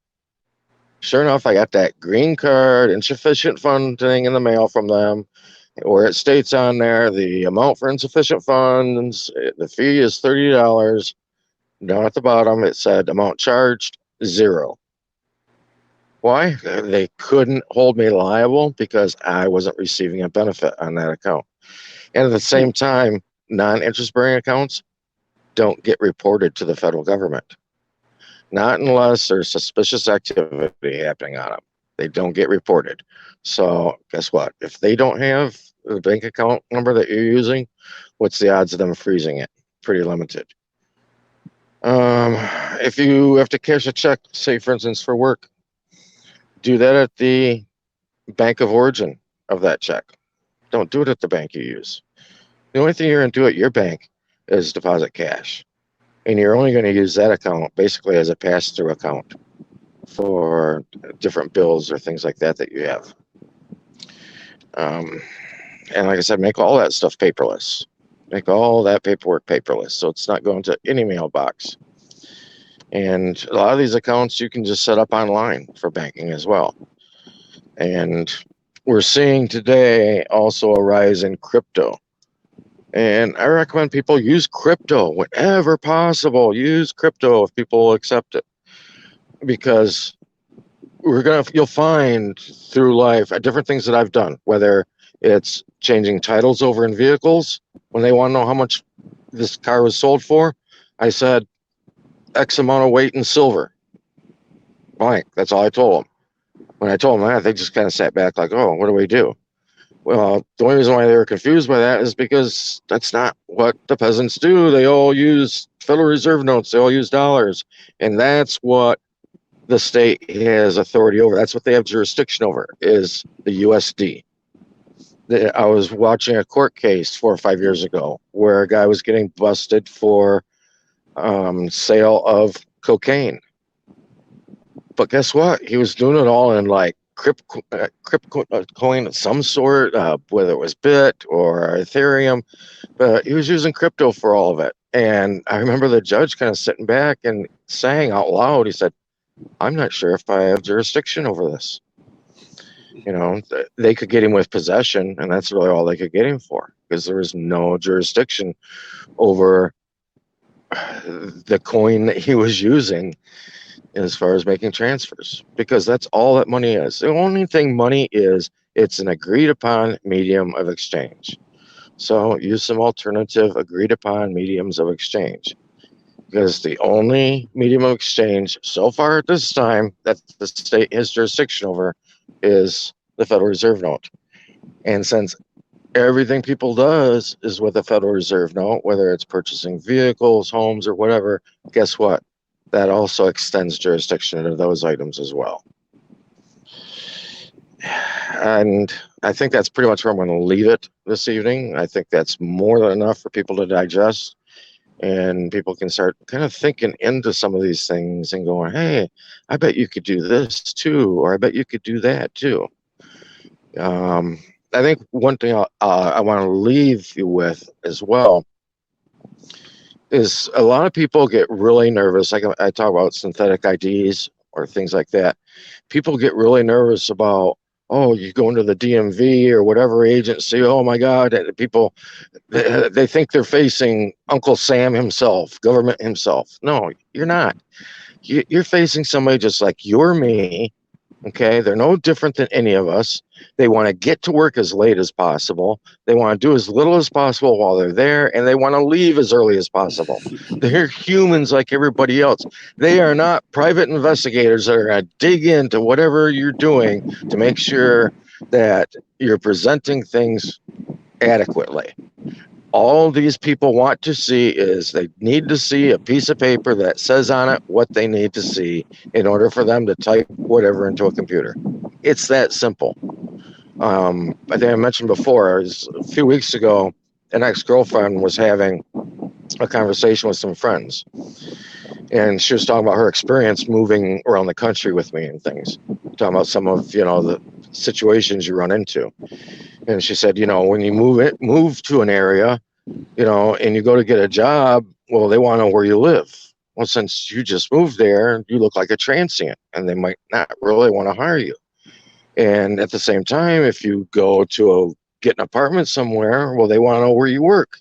A: Sure enough, I got that green card, insufficient funding in the mail from them, where it states on there the amount for insufficient funds, the fee is $30. Down at the bottom, it said amount charged, 0. Why? They couldn't hold me liable because I wasn't receiving a benefit on that account. And at the same time, non-interest bearing accounts don't get reported to the federal government. Not unless there's suspicious activity happening on them. They don't get reported. So guess what? If they don't have the bank account number that you're using, what's the odds of them freezing it? Pretty limited. If you have to cash a check, say for instance for work, do that at the bank of origin of that check. Don't do it at the bank you use. The only thing you're going to do at your bank is deposit cash. And you're only going to use that account basically as a pass-through account for different bills or things like that you have. And like I said, make all that stuff paperless. Make all that paperwork paperless, so it's not going to any mailbox. And a lot of these accounts you can just set up online for banking as well. And we're seeing today also a rise in crypto. And I recommend people use crypto whenever possible. Use crypto if people will accept it, because you'll find through life different things that I've done, whether it's changing titles over in vehicles. When they want to know how much this car was sold for, I said X amount of weight in silver. Blank. That's all I told them. When I told them that, they just kind of sat back like, oh, what do we do? Well, the only reason why they were confused by that is because that's not what the peasants do. They all use Federal Reserve notes. They all use dollars. And that's what the state has authority over. That's what they have jurisdiction over, is the USD. I was watching a court case 4 or 5 years ago where a guy was getting busted for sale of cocaine. But guess what? He was doing it all in like crypto coin of some sort, whether it was Bit or Ethereum, but he was using crypto for all of it. And I remember the judge kind of sitting back and saying out loud, he said, I'm not sure if I have jurisdiction over this. You know, they could get him with possession, and that's really all they could get him for, because there was no jurisdiction over the coin that he was using as far as making transfers, because that's all that money is. The only thing money is, it's an agreed upon medium of exchange. So use some alternative agreed upon mediums of exchange, because the only medium of exchange so far at this time that the state has jurisdiction over is the Federal Reserve note. And since everything people does is with a Federal Reserve note, whether it's purchasing vehicles, homes, or whatever, guess what? That also extends jurisdiction to those items as well. And I think that's pretty much where I'm going to leave it this evening. I think that's more than enough for people to digest, and people can start kind of thinking into some of these things and going, hey, I bet you could do this too, or I bet you could do that too. I think one thing I want to leave you with as well is a lot of people get really nervous. Like I talk about synthetic IDs or things like that. People get really nervous about, oh, you go into the DMV or whatever agency, oh my God, and people, they think they're facing Uncle Sam himself, government himself. No, you're not. You're facing somebody just like you or me. Okay, they're no different than any of us. They want to get to work as late as possible. They want to do as little as possible while they're there, and they want to leave as early as possible. They're humans like everybody else. They are not private investigators that are going to dig into whatever you're doing to make sure that you're presenting things adequately. All these people want to see is they need to see a piece of paper that says on it what they need to see in order for them to type whatever into a computer. It's that simple. I think I mentioned before, a few weeks ago, an ex-girlfriend was having a conversation with some friends, and she was talking about her experience moving around the country with me and things, talking about some of, the situations you run into. And she said, when you move to an area, and you go to get a job, well, they want to know where you live. Well, since you just moved there, you look like a transient, and they might not really want to hire you. And at the same time, if you go to get an apartment somewhere, well, they want to know where you work.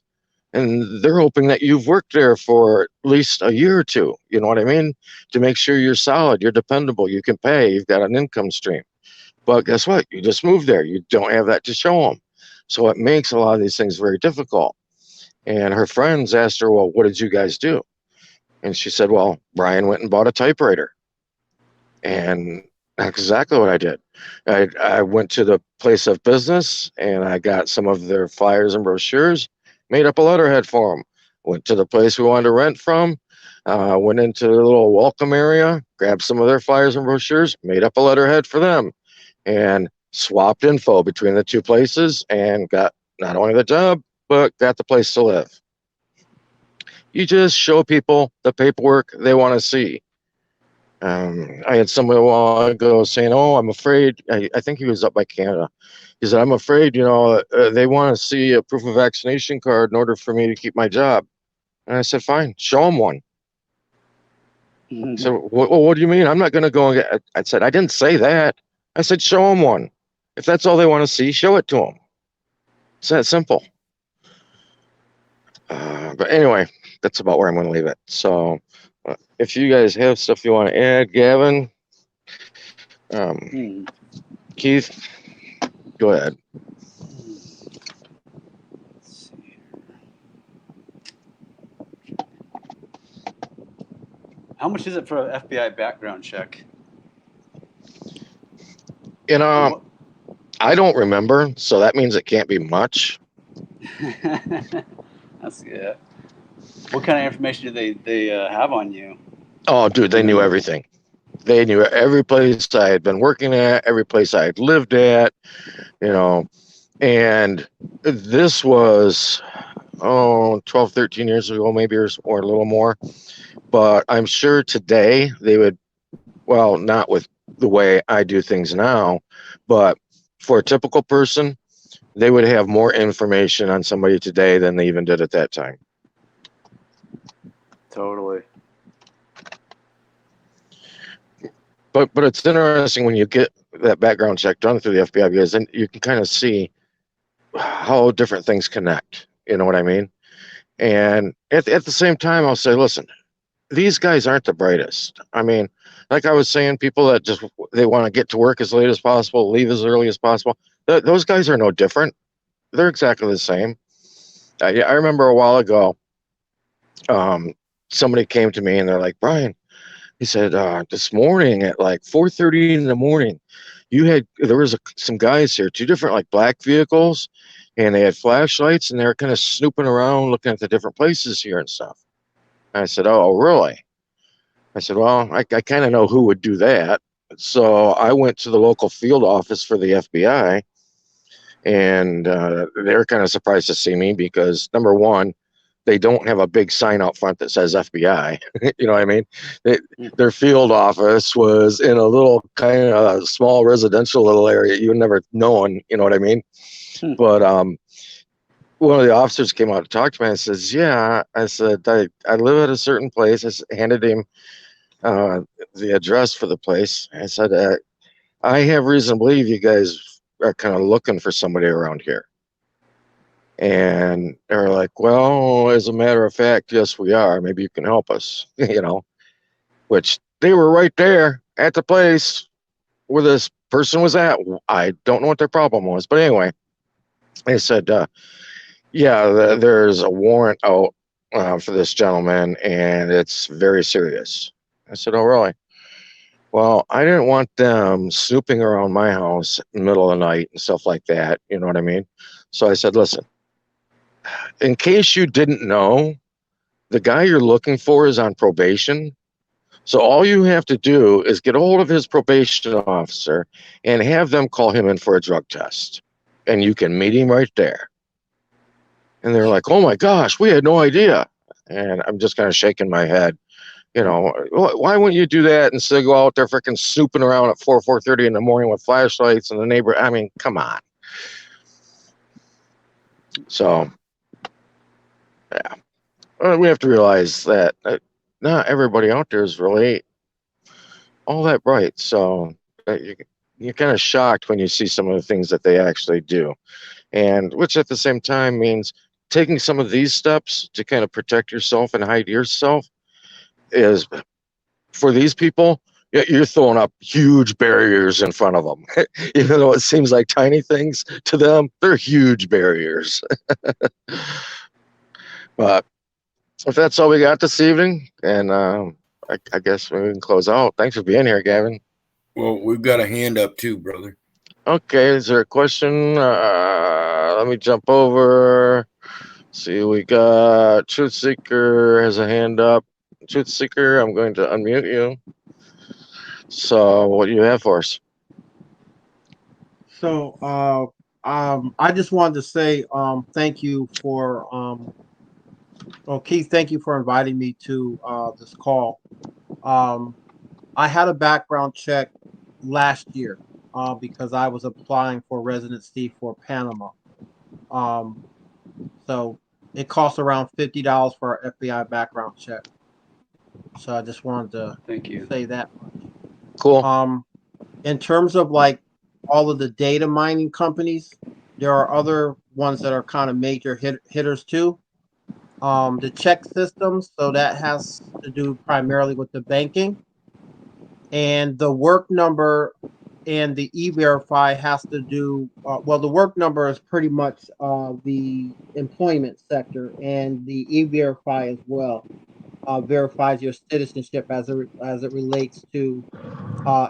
A: And they're hoping that you've worked there for at least a year or two, you know what I mean? To make sure you're solid, you're dependable, you can pay, you've got an income stream. But guess what? You just moved there. You don't have that to show them. So it makes a lot of these things very difficult. And her friends asked her, well, what did you guys do? And she said, well, Brian went and bought a typewriter. And That's exactly what I did. I went to the place of business and I got some of their flyers and brochures, made up a letterhead for them. Went to the place we wanted to rent from, went into the little welcome area, grabbed some of their flyers and brochures, made up a letterhead for them, and swapped info between the two places and got not only the job, but got the place to live. You just show people the paperwork they want to see. I had someone a while ago saying, "Oh, I'm afraid." I think he was up by Canada. He said, "I'm afraid, they want to see a proof of vaccination card in order for me to keep my job." And I said, "Fine, show them one." So, what do you mean? I'm not going to go and get. I said, "I didn't say that. I said, show them one. If that's all they want to see, show it to them. It's that simple." But anyway, that's about where I'm going to leave it. So, if you guys have stuff you want to add, Gavin, Keith, go ahead.
D: How much is it for an FBI background check?
A: I don't remember, so that means it can't be much.
D: That's good. What kind of information do they have on you?
A: Oh, dude, they knew everything. They knew every place I had been working at, every place I had lived at, and this was, 12, 13 years ago, maybe, or a little more. But I'm sure today they would, well, not with the way I do things now, but for a typical person, they would have more information on somebody today than they even did at that time.
D: Totally.
A: But it's interesting when you get that background check done through the FBI, because then you can kind of see how different things connect. You know what I mean? And at the same time, I'll say, listen, these guys aren't the brightest. I mean, like I was saying, people that just, they want to get to work as late as possible, leave as early as possible. Those guys are no different. They're exactly the same. I remember a while ago, somebody came to me and they're like, "Brian," he said, "this morning at like 4:30 in the morning, there was some guys here, two different like black vehicles, and they had flashlights and they were kind of snooping around looking at the different places here and stuff." And I said, "Oh, really?" I said, "Well, I kind of know who would do that." So I went to the local field office for the FBI, and they're kind of surprised to see me because, number one, they don't have a big sign out front that says FBI. You know what I mean? Their field office was in a little kind of small residential little area. You would never known, you know what I mean? But one of the officers came out to talk to me and says, "Yeah," I said, I live at a certain place. I handed him the address for the place. I said, "I have reason to believe you guys are kind of looking for somebody around here." And they're like, "Well, as a matter of fact, yes, we are. Maybe you can help us," which they were right there at the place where this person was at. I don't know what their problem was, but anyway, they said, "Yeah, there's a warrant out for this gentleman, and it's very serious." I said, "Oh, really?" Well, I didn't want them snooping around my house in the middle of the night and stuff like that. You know what I mean? So I said, "Listen, in case you didn't know, the guy you're looking for is on probation. So all you have to do is get a hold of his probation officer and have them call him in for a drug test. And you can meet him right there." And they're like, "Oh my gosh, we had no idea." And I'm just kind of shaking my head. Why wouldn't you do that instead of go out there freaking snooping around at 4:30 in the morning with flashlights and the neighbor? I mean, come on. So, yeah, we have to realize that not everybody out there is really all that bright. So you're kind of shocked when you see some of the things that they actually do, and which at the same time means taking some of these steps to kind of protect yourself and hide yourself is, for these people, you're throwing up huge barriers in front of them. Even though it seems like tiny things to them, they're huge barriers. But if that's all we got this evening, and I guess we can close out. Thanks for being here, Gavin.
C: Well, we've got a hand up too, brother.
A: Okay, is there a question? Let me jump over. See, we got Truth Seeker has a hand up. Truth Seeker, I'm going to unmute you. So, what do you have for us?
B: So, I just wanted to say thank you for, well, Keith, thank you for inviting me to this call. I had a background check last year because I was applying for residency for Panama. So it costs around $50 for an FBI background check. So I just wanted to
D: Thank you.
B: say that.
A: Cool.
B: In terms of like all of the data mining companies, there are other ones that are kind of major hitters too. The check systems, so that has to do primarily with the banking, and the work number and the e-verify has to do well. The work number is pretty much the employment sector, and the e-verify as well verifies your citizenship as it relates to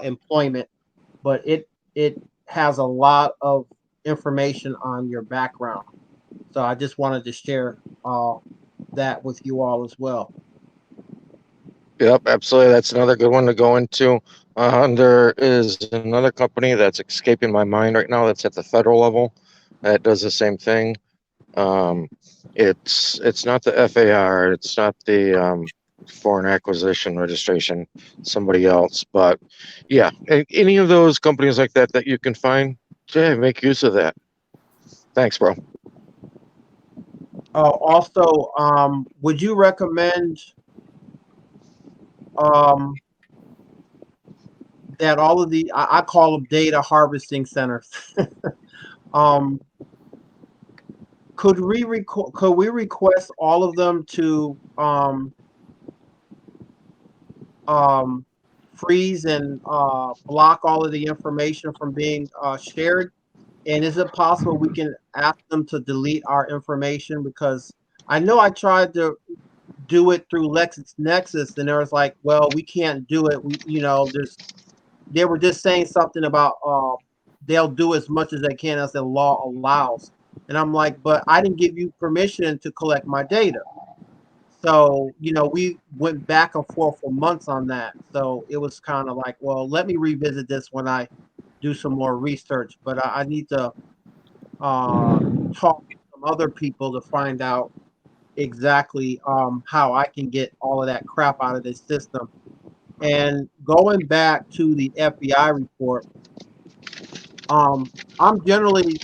B: employment, but it has a lot of information on your background. So I just wanted to share that with you all as well.
A: Yep, absolutely. That's another good one to go into. There is another company that's escaping my mind right now that's at the federal level that does the same thing. It's not the FAR, it's not the foreign acquisition registration, somebody else. But yeah, any of those companies like that that you can find, yeah, make use of that. Thanks, bro.
B: Also, would you recommend that all of the I call them data harvesting centers? um, could we request all of them to freeze and block all of the information from being shared? And is it possible we can ask them to delete our information? Because I know I tried to do it through LexisNexis, and there was like, well, we can't do it. They were just saying something about they'll do as much as they can as the law allows. And I'm like, but I didn't give you permission to collect my data. So, we went back and forth for months on that. So it was kind of like, well, let me revisit this when I do some more research. But I need to talk to some other people to find out exactly how I can get all of that crap out of this system. And going back to the FBI report, I'm generally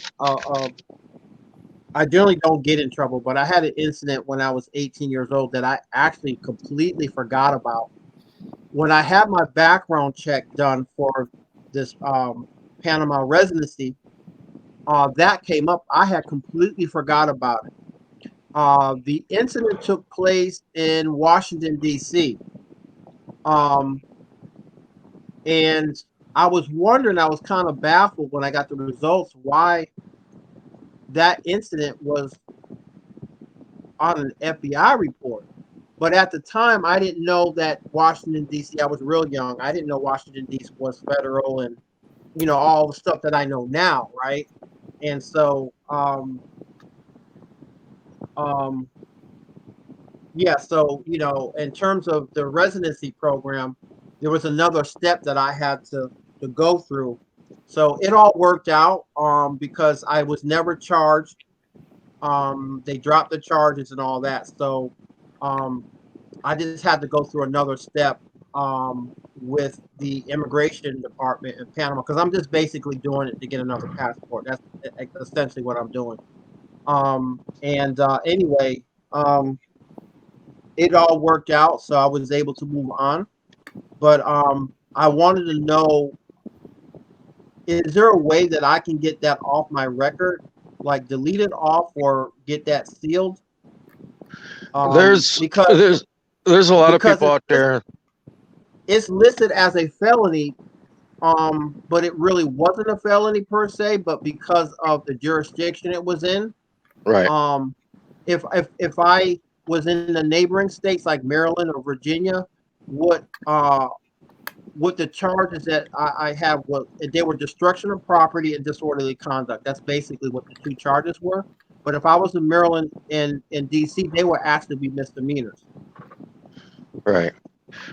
B: I generally don't get in trouble, but I had an incident when I was 18 years old that I actually completely forgot about. When I had my background check done for this Panama residency, that came up. I had completely forgot about it. The incident took place in Washington, D.C. And I was wondering, I was kind of baffled when I got the results why that incident was on an FBI report. But at the time, I didn't know that Washington, D.C., I was real young. I didn't know Washington, D.C. was federal and, all the stuff that I know now, right? And so, yeah, so, in terms of the residency program, there was another step that I had to go through. So it all worked out because I was never charged. They dropped the charges and all that. So I just had to go through another step with the immigration department in Panama because I'm just basically doing it to get another passport. That's essentially what I'm doing. Anyway, it all worked out, so I was able to move on. But I wanted to know, is there a way that I can get that off my record, like delete it off or get that sealed?
A: There's
B: Because
A: there's a lot of people out there.
B: It's listed as a felony, but it really wasn't a felony per se, but because of the jurisdiction it was in.
A: Right.
B: If I was in the neighboring states like Maryland or Virginia, would with the charges that I have, they were destruction of property and disorderly conduct. That's basically what the two charges were. But if I was in Maryland and in DC, they would actually be misdemeanors.
A: Right.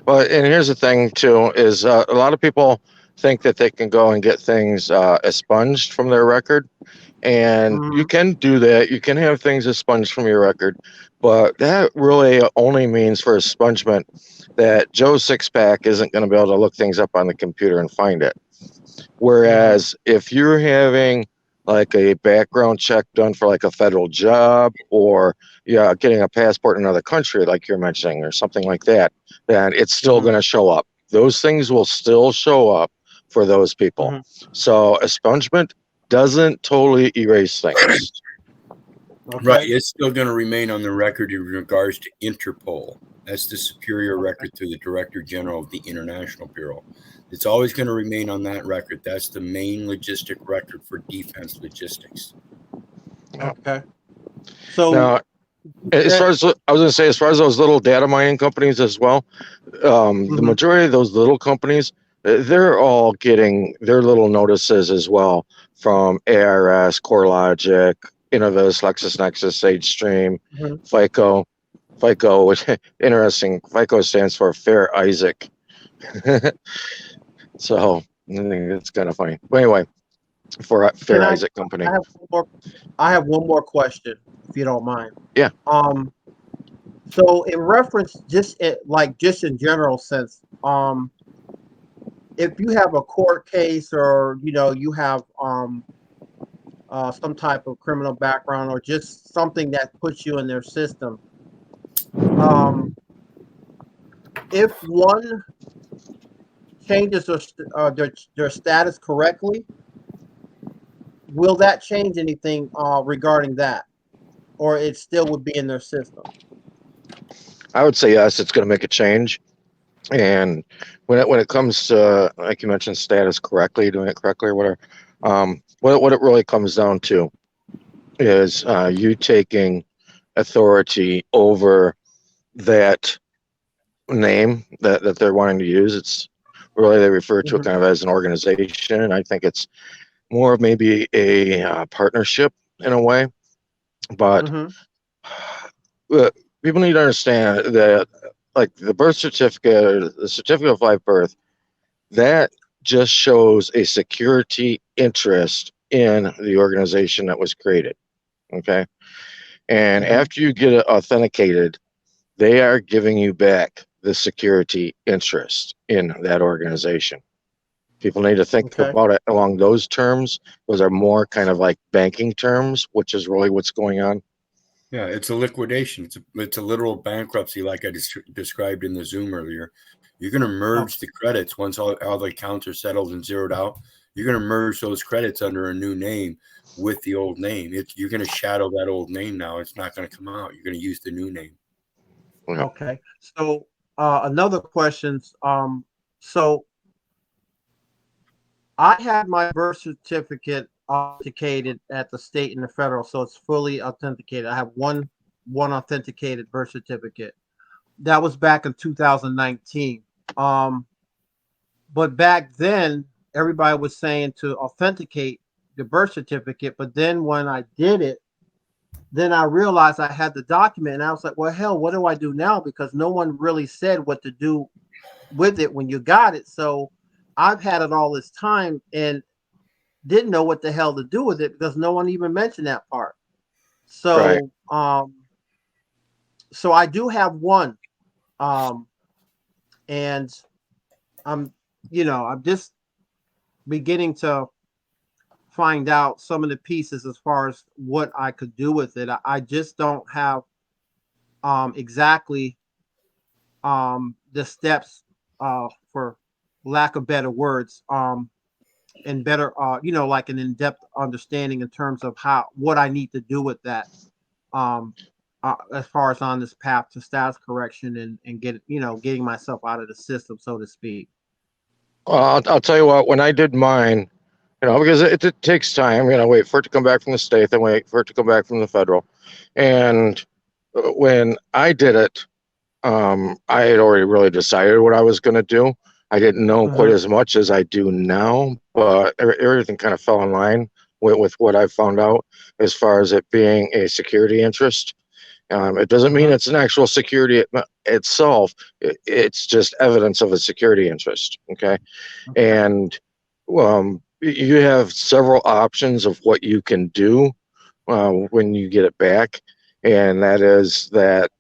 A: Well, and here's the thing too: is a lot of people think that they can go and get things expunged from their record, and you can do that. You can have things expunged from your record, but that really only means for expungement that Joe Sixpack isn't going to be able to look things up on the computer and find it. Whereas if you're having like a background check done for like a federal job, or getting a passport in another country, like you're mentioning, or something like that, then it's still going to show up. Those things will still show up for those people. So expungement doesn't totally erase things.
B: Okay.
C: Right. It's still going to remain on the record in regards to Interpol. That's the superior record to the Director General of the International Bureau. It's always going to remain on that record. That's the main logistic record for defense logistics.
B: Okay. So
A: now, as far as I was going to say, as far as those little data mining companies as well, the majority of those little companies, they're all getting their little notices as well from ARS, CoreLogic, Innovis, LexisNexis, SageStream, FICO. FICO, which interesting. FICO stands for Fair Isaac. So I think it's kind of funny. But anyway, for Fair Isaac Company.
B: I have one more question, if you don't mind.
A: Yeah.
B: So in reference, just in general sense, if you have a court case, or you have some type of criminal background, or just something that puts you in their system, if one changes their status correctly, will that change anything regarding that, or it still would be in their system?
A: I would say yes. It's going to make a change, and when it comes to, like you mentioned, status correctly, doing it correctly, or whatever, what it really comes down to is you taking authority over that name that they're wanting to use. It's really, they refer to it kind of as an organization, and I think it's more of maybe a partnership in a way. But people need to understand that, like the birth certificate or the certificate of live birth, that just shows a security interest in the organization that was created. Okay. And after you get it authenticated, they are giving you back the security interest in that organization. People need to think about it along those terms. Those are more kind of like banking terms, which is really what's going on.
C: Yeah, it's a liquidation. It's a literal bankruptcy, like I described in the Zoom earlier. You're going to merge the credits once all the accounts are settled and zeroed out. You're going to merge those credits under a new name with the old name. You're going to shadow that old name now. It's not going to come out. You're going to use the new name.
B: Okay. So another question. So I had my birth certificate authenticated at the state and the federal, so it's fully authenticated. I have one authenticated birth certificate. That was back in 2019. But back then, everybody was saying to authenticate the birth certificate. But then when I did it, then I realized I had the document, and I was like, well, hell, what do I do now? Because no one really said what to do with it when you got it. So I've had it all this time and didn't know what the hell to do with it, because no one even mentioned that part. So, so I do have one, and I'm just beginning to find out some of the pieces as far as what I could do with it. I just don't have exactly the steps, for lack of better words, and better, like an in-depth understanding in terms of what I need to do with that, as far as on this path to status correction and getting myself out of the system, so to speak.
A: Well, I'll tell you what, when I did mine, because it takes time, wait for it to come back from the state, then wait for it to come back from the federal. And when I did it, I had already really decided what I was going to do. I didn't know quite as much as I do now, but everything kind of fell in line with what I found out as far as it being a security interest. It doesn't mean it's an actual security itself. It's just evidence of a security interest. Okay. And you have several options of what you can do when you get it back. And that is that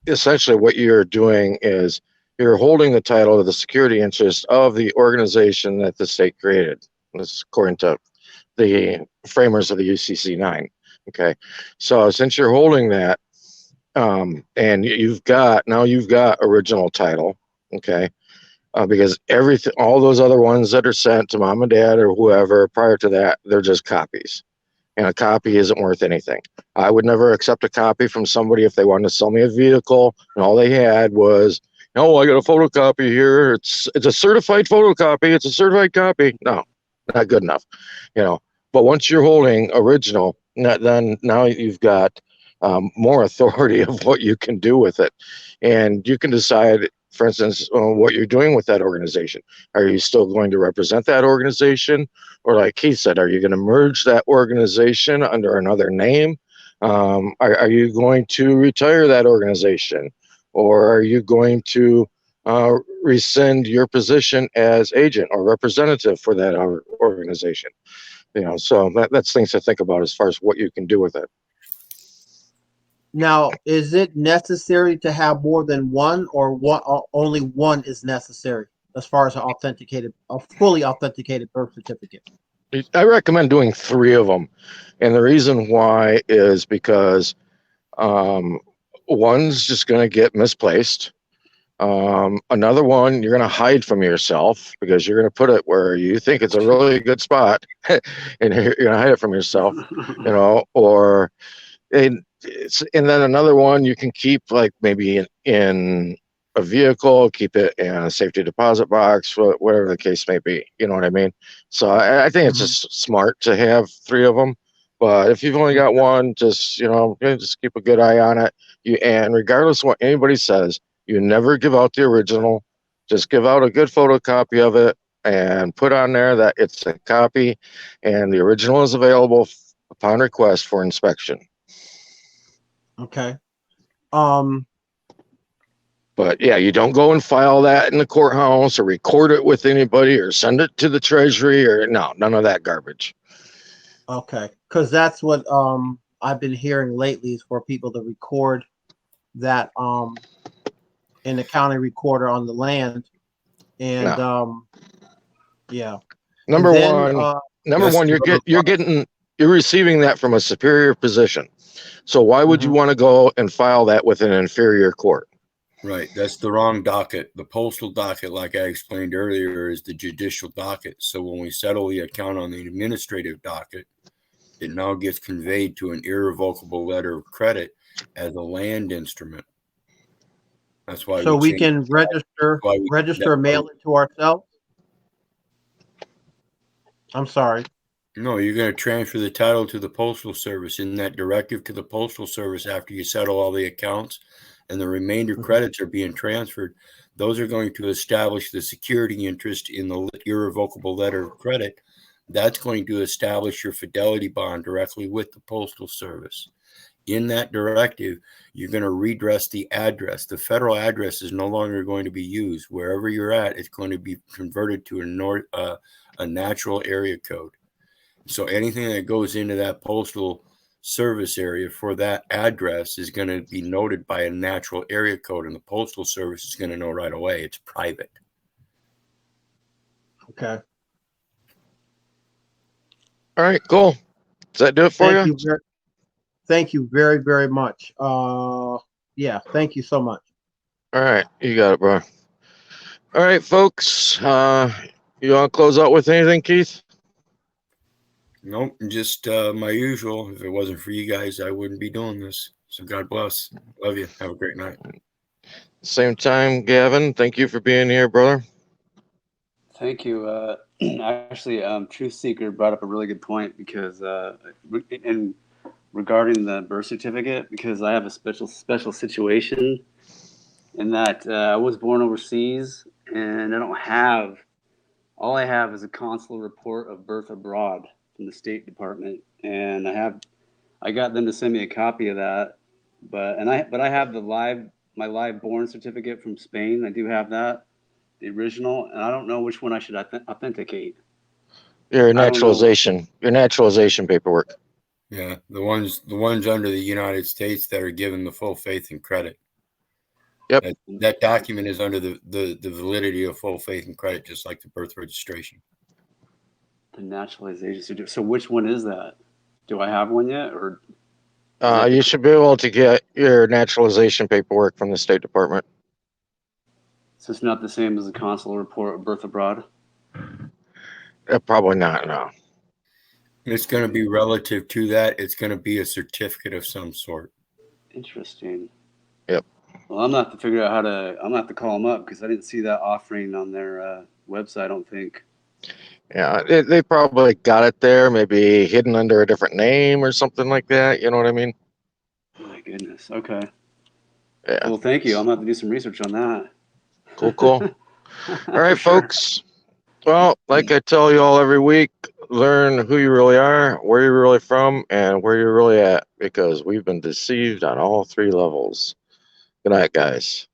A: essentially what you're doing is you're holding the title of the security interest of the organization that the state created. This according to the framers of the UCC 9. Okay. So since you're holding that, and you've got original title. Okay. Because everything, all those other ones that are sent to mom and dad or whoever prior to that, they're just copies. And a copy isn't worth anything. I would never accept a copy from somebody if they wanted to sell me a vehicle and all they had was, oh, I got a photocopy here. It's a certified photocopy. It's a certified copy. No, not good enough. But once you're holding original, then now you've got more authority of what you can do with it, and you can decide, for instance, what you're doing with that organization. Are you still going to represent that organization? Or like Keith said, are you going to merge that organization under another name? Are you going to retire that organization? Or are you going to rescind your position as agent or representative for that organization? So that's things to think about as far as what you can do with it.
B: Now, is it necessary to have more than one, or only one is necessary as far as a fully authenticated birth certificate?
A: I recommend doing 3 of them. And the reason why is because one's just going to get misplaced. Another one, you're going to hide from yourself because you're going to put it where you think it's a really good spot and you're going to hide it from yourself, and then another one you can keep like maybe in a vehicle, keep it in a safety deposit box, whatever the case may be. You know what I mean? So I think it's just smart to have 3 of them. But if you've only got one, just keep a good eye on it. And regardless of what anybody says, you never give out the original. Just give out a good photocopy of it and put on there that it's a copy and the original is available upon request for inspection.
B: Okay.
A: But yeah, you don't go and file that in the courthouse or record it with anybody or send it to the treasury or none of that garbage.
B: Okay. Because that's what I've been hearing lately, is for people to record that in the county recorder on the land. And yeah.
A: Number one, you're receiving that from a superior position. So why would you want to go and file that with an inferior court?
C: Right. That's the wrong docket. The postal docket, like I explained earlier, is the judicial docket. So when we settle the account on the administrative docket, it now gets conveyed to an irrevocable letter of credit as a land instrument. That's why
B: we can register mail it to ourselves. I'm sorry.
C: No, you're going to transfer the title to the Postal Service. In that directive to the Postal Service, after you settle all the accounts and the remainder credits are being transferred, those are going to establish the security interest in the irrevocable letter of credit. That's going to establish your fidelity bond directly with the Postal Service. In that directive, you're going to redress the address. The federal address is no longer going to be used. Wherever you're at, it's going to be converted to a natural area code. So anything that goes into that postal service area for that address is going to be noted by a natural area code, and the Postal Service is going to know right away it's private.
B: Okay.
A: All right, cool. Does that do it for you?
B: Thank you very, very much. Yeah, thank you so much.
A: All right, you got it, bro. All right, folks. You want to close out with anything, Keith?
C: Nope, just my usual. If it wasn't for you guys, I wouldn't be doing this. So God bless. Love you. Have a great night.
A: Same time, Gavin. Thank you for being here, brother.
D: Thank you. Actually, Truth Seeker brought up a really good point, because regarding the birth certificate, because I have a special situation. in that I was born overseas, and I don't have. All I have is a consular report of birth abroad from the State Department, and I got them to send me a copy of that, but I have my live born certificate from Spain. I do have that, the original, and I don't know which one I should authenticate.
A: Your
D: I don't know.
A: naturalization paperwork.
C: Yeah, the ones under the United States that are given the full faith and credit.
A: Yep.
C: That document is under the validity of full faith and credit, just like the birth registration.
D: The naturalization certificate. So which one is that? Do I have one yet, or
A: You should be able to get your naturalization paperwork from the State Department.
D: so it's not the same as the consular report of birth abroad?
A: Probably not, no.
C: It's going to be relative to that. It's going to be a certificate of some sort.
D: Interesting.
A: Yep.
D: Well, I'm gonna have to figure out how to. I'm gonna have to call them up because I didn't see that offering on their website. I don't think.
A: Yeah, they probably got it there, maybe hidden under a different name or something like that. You know what I mean?
D: My goodness. Okay.
A: Yeah.
D: Well, thank you. I'm gonna have to do some research on that.
A: Cool. All right,
D: For sure.
A: folks. Well, like I tell you all every week, learn who you really are, where you're really from, and where you're really at, because we've been deceived on all three levels. Good night, guys.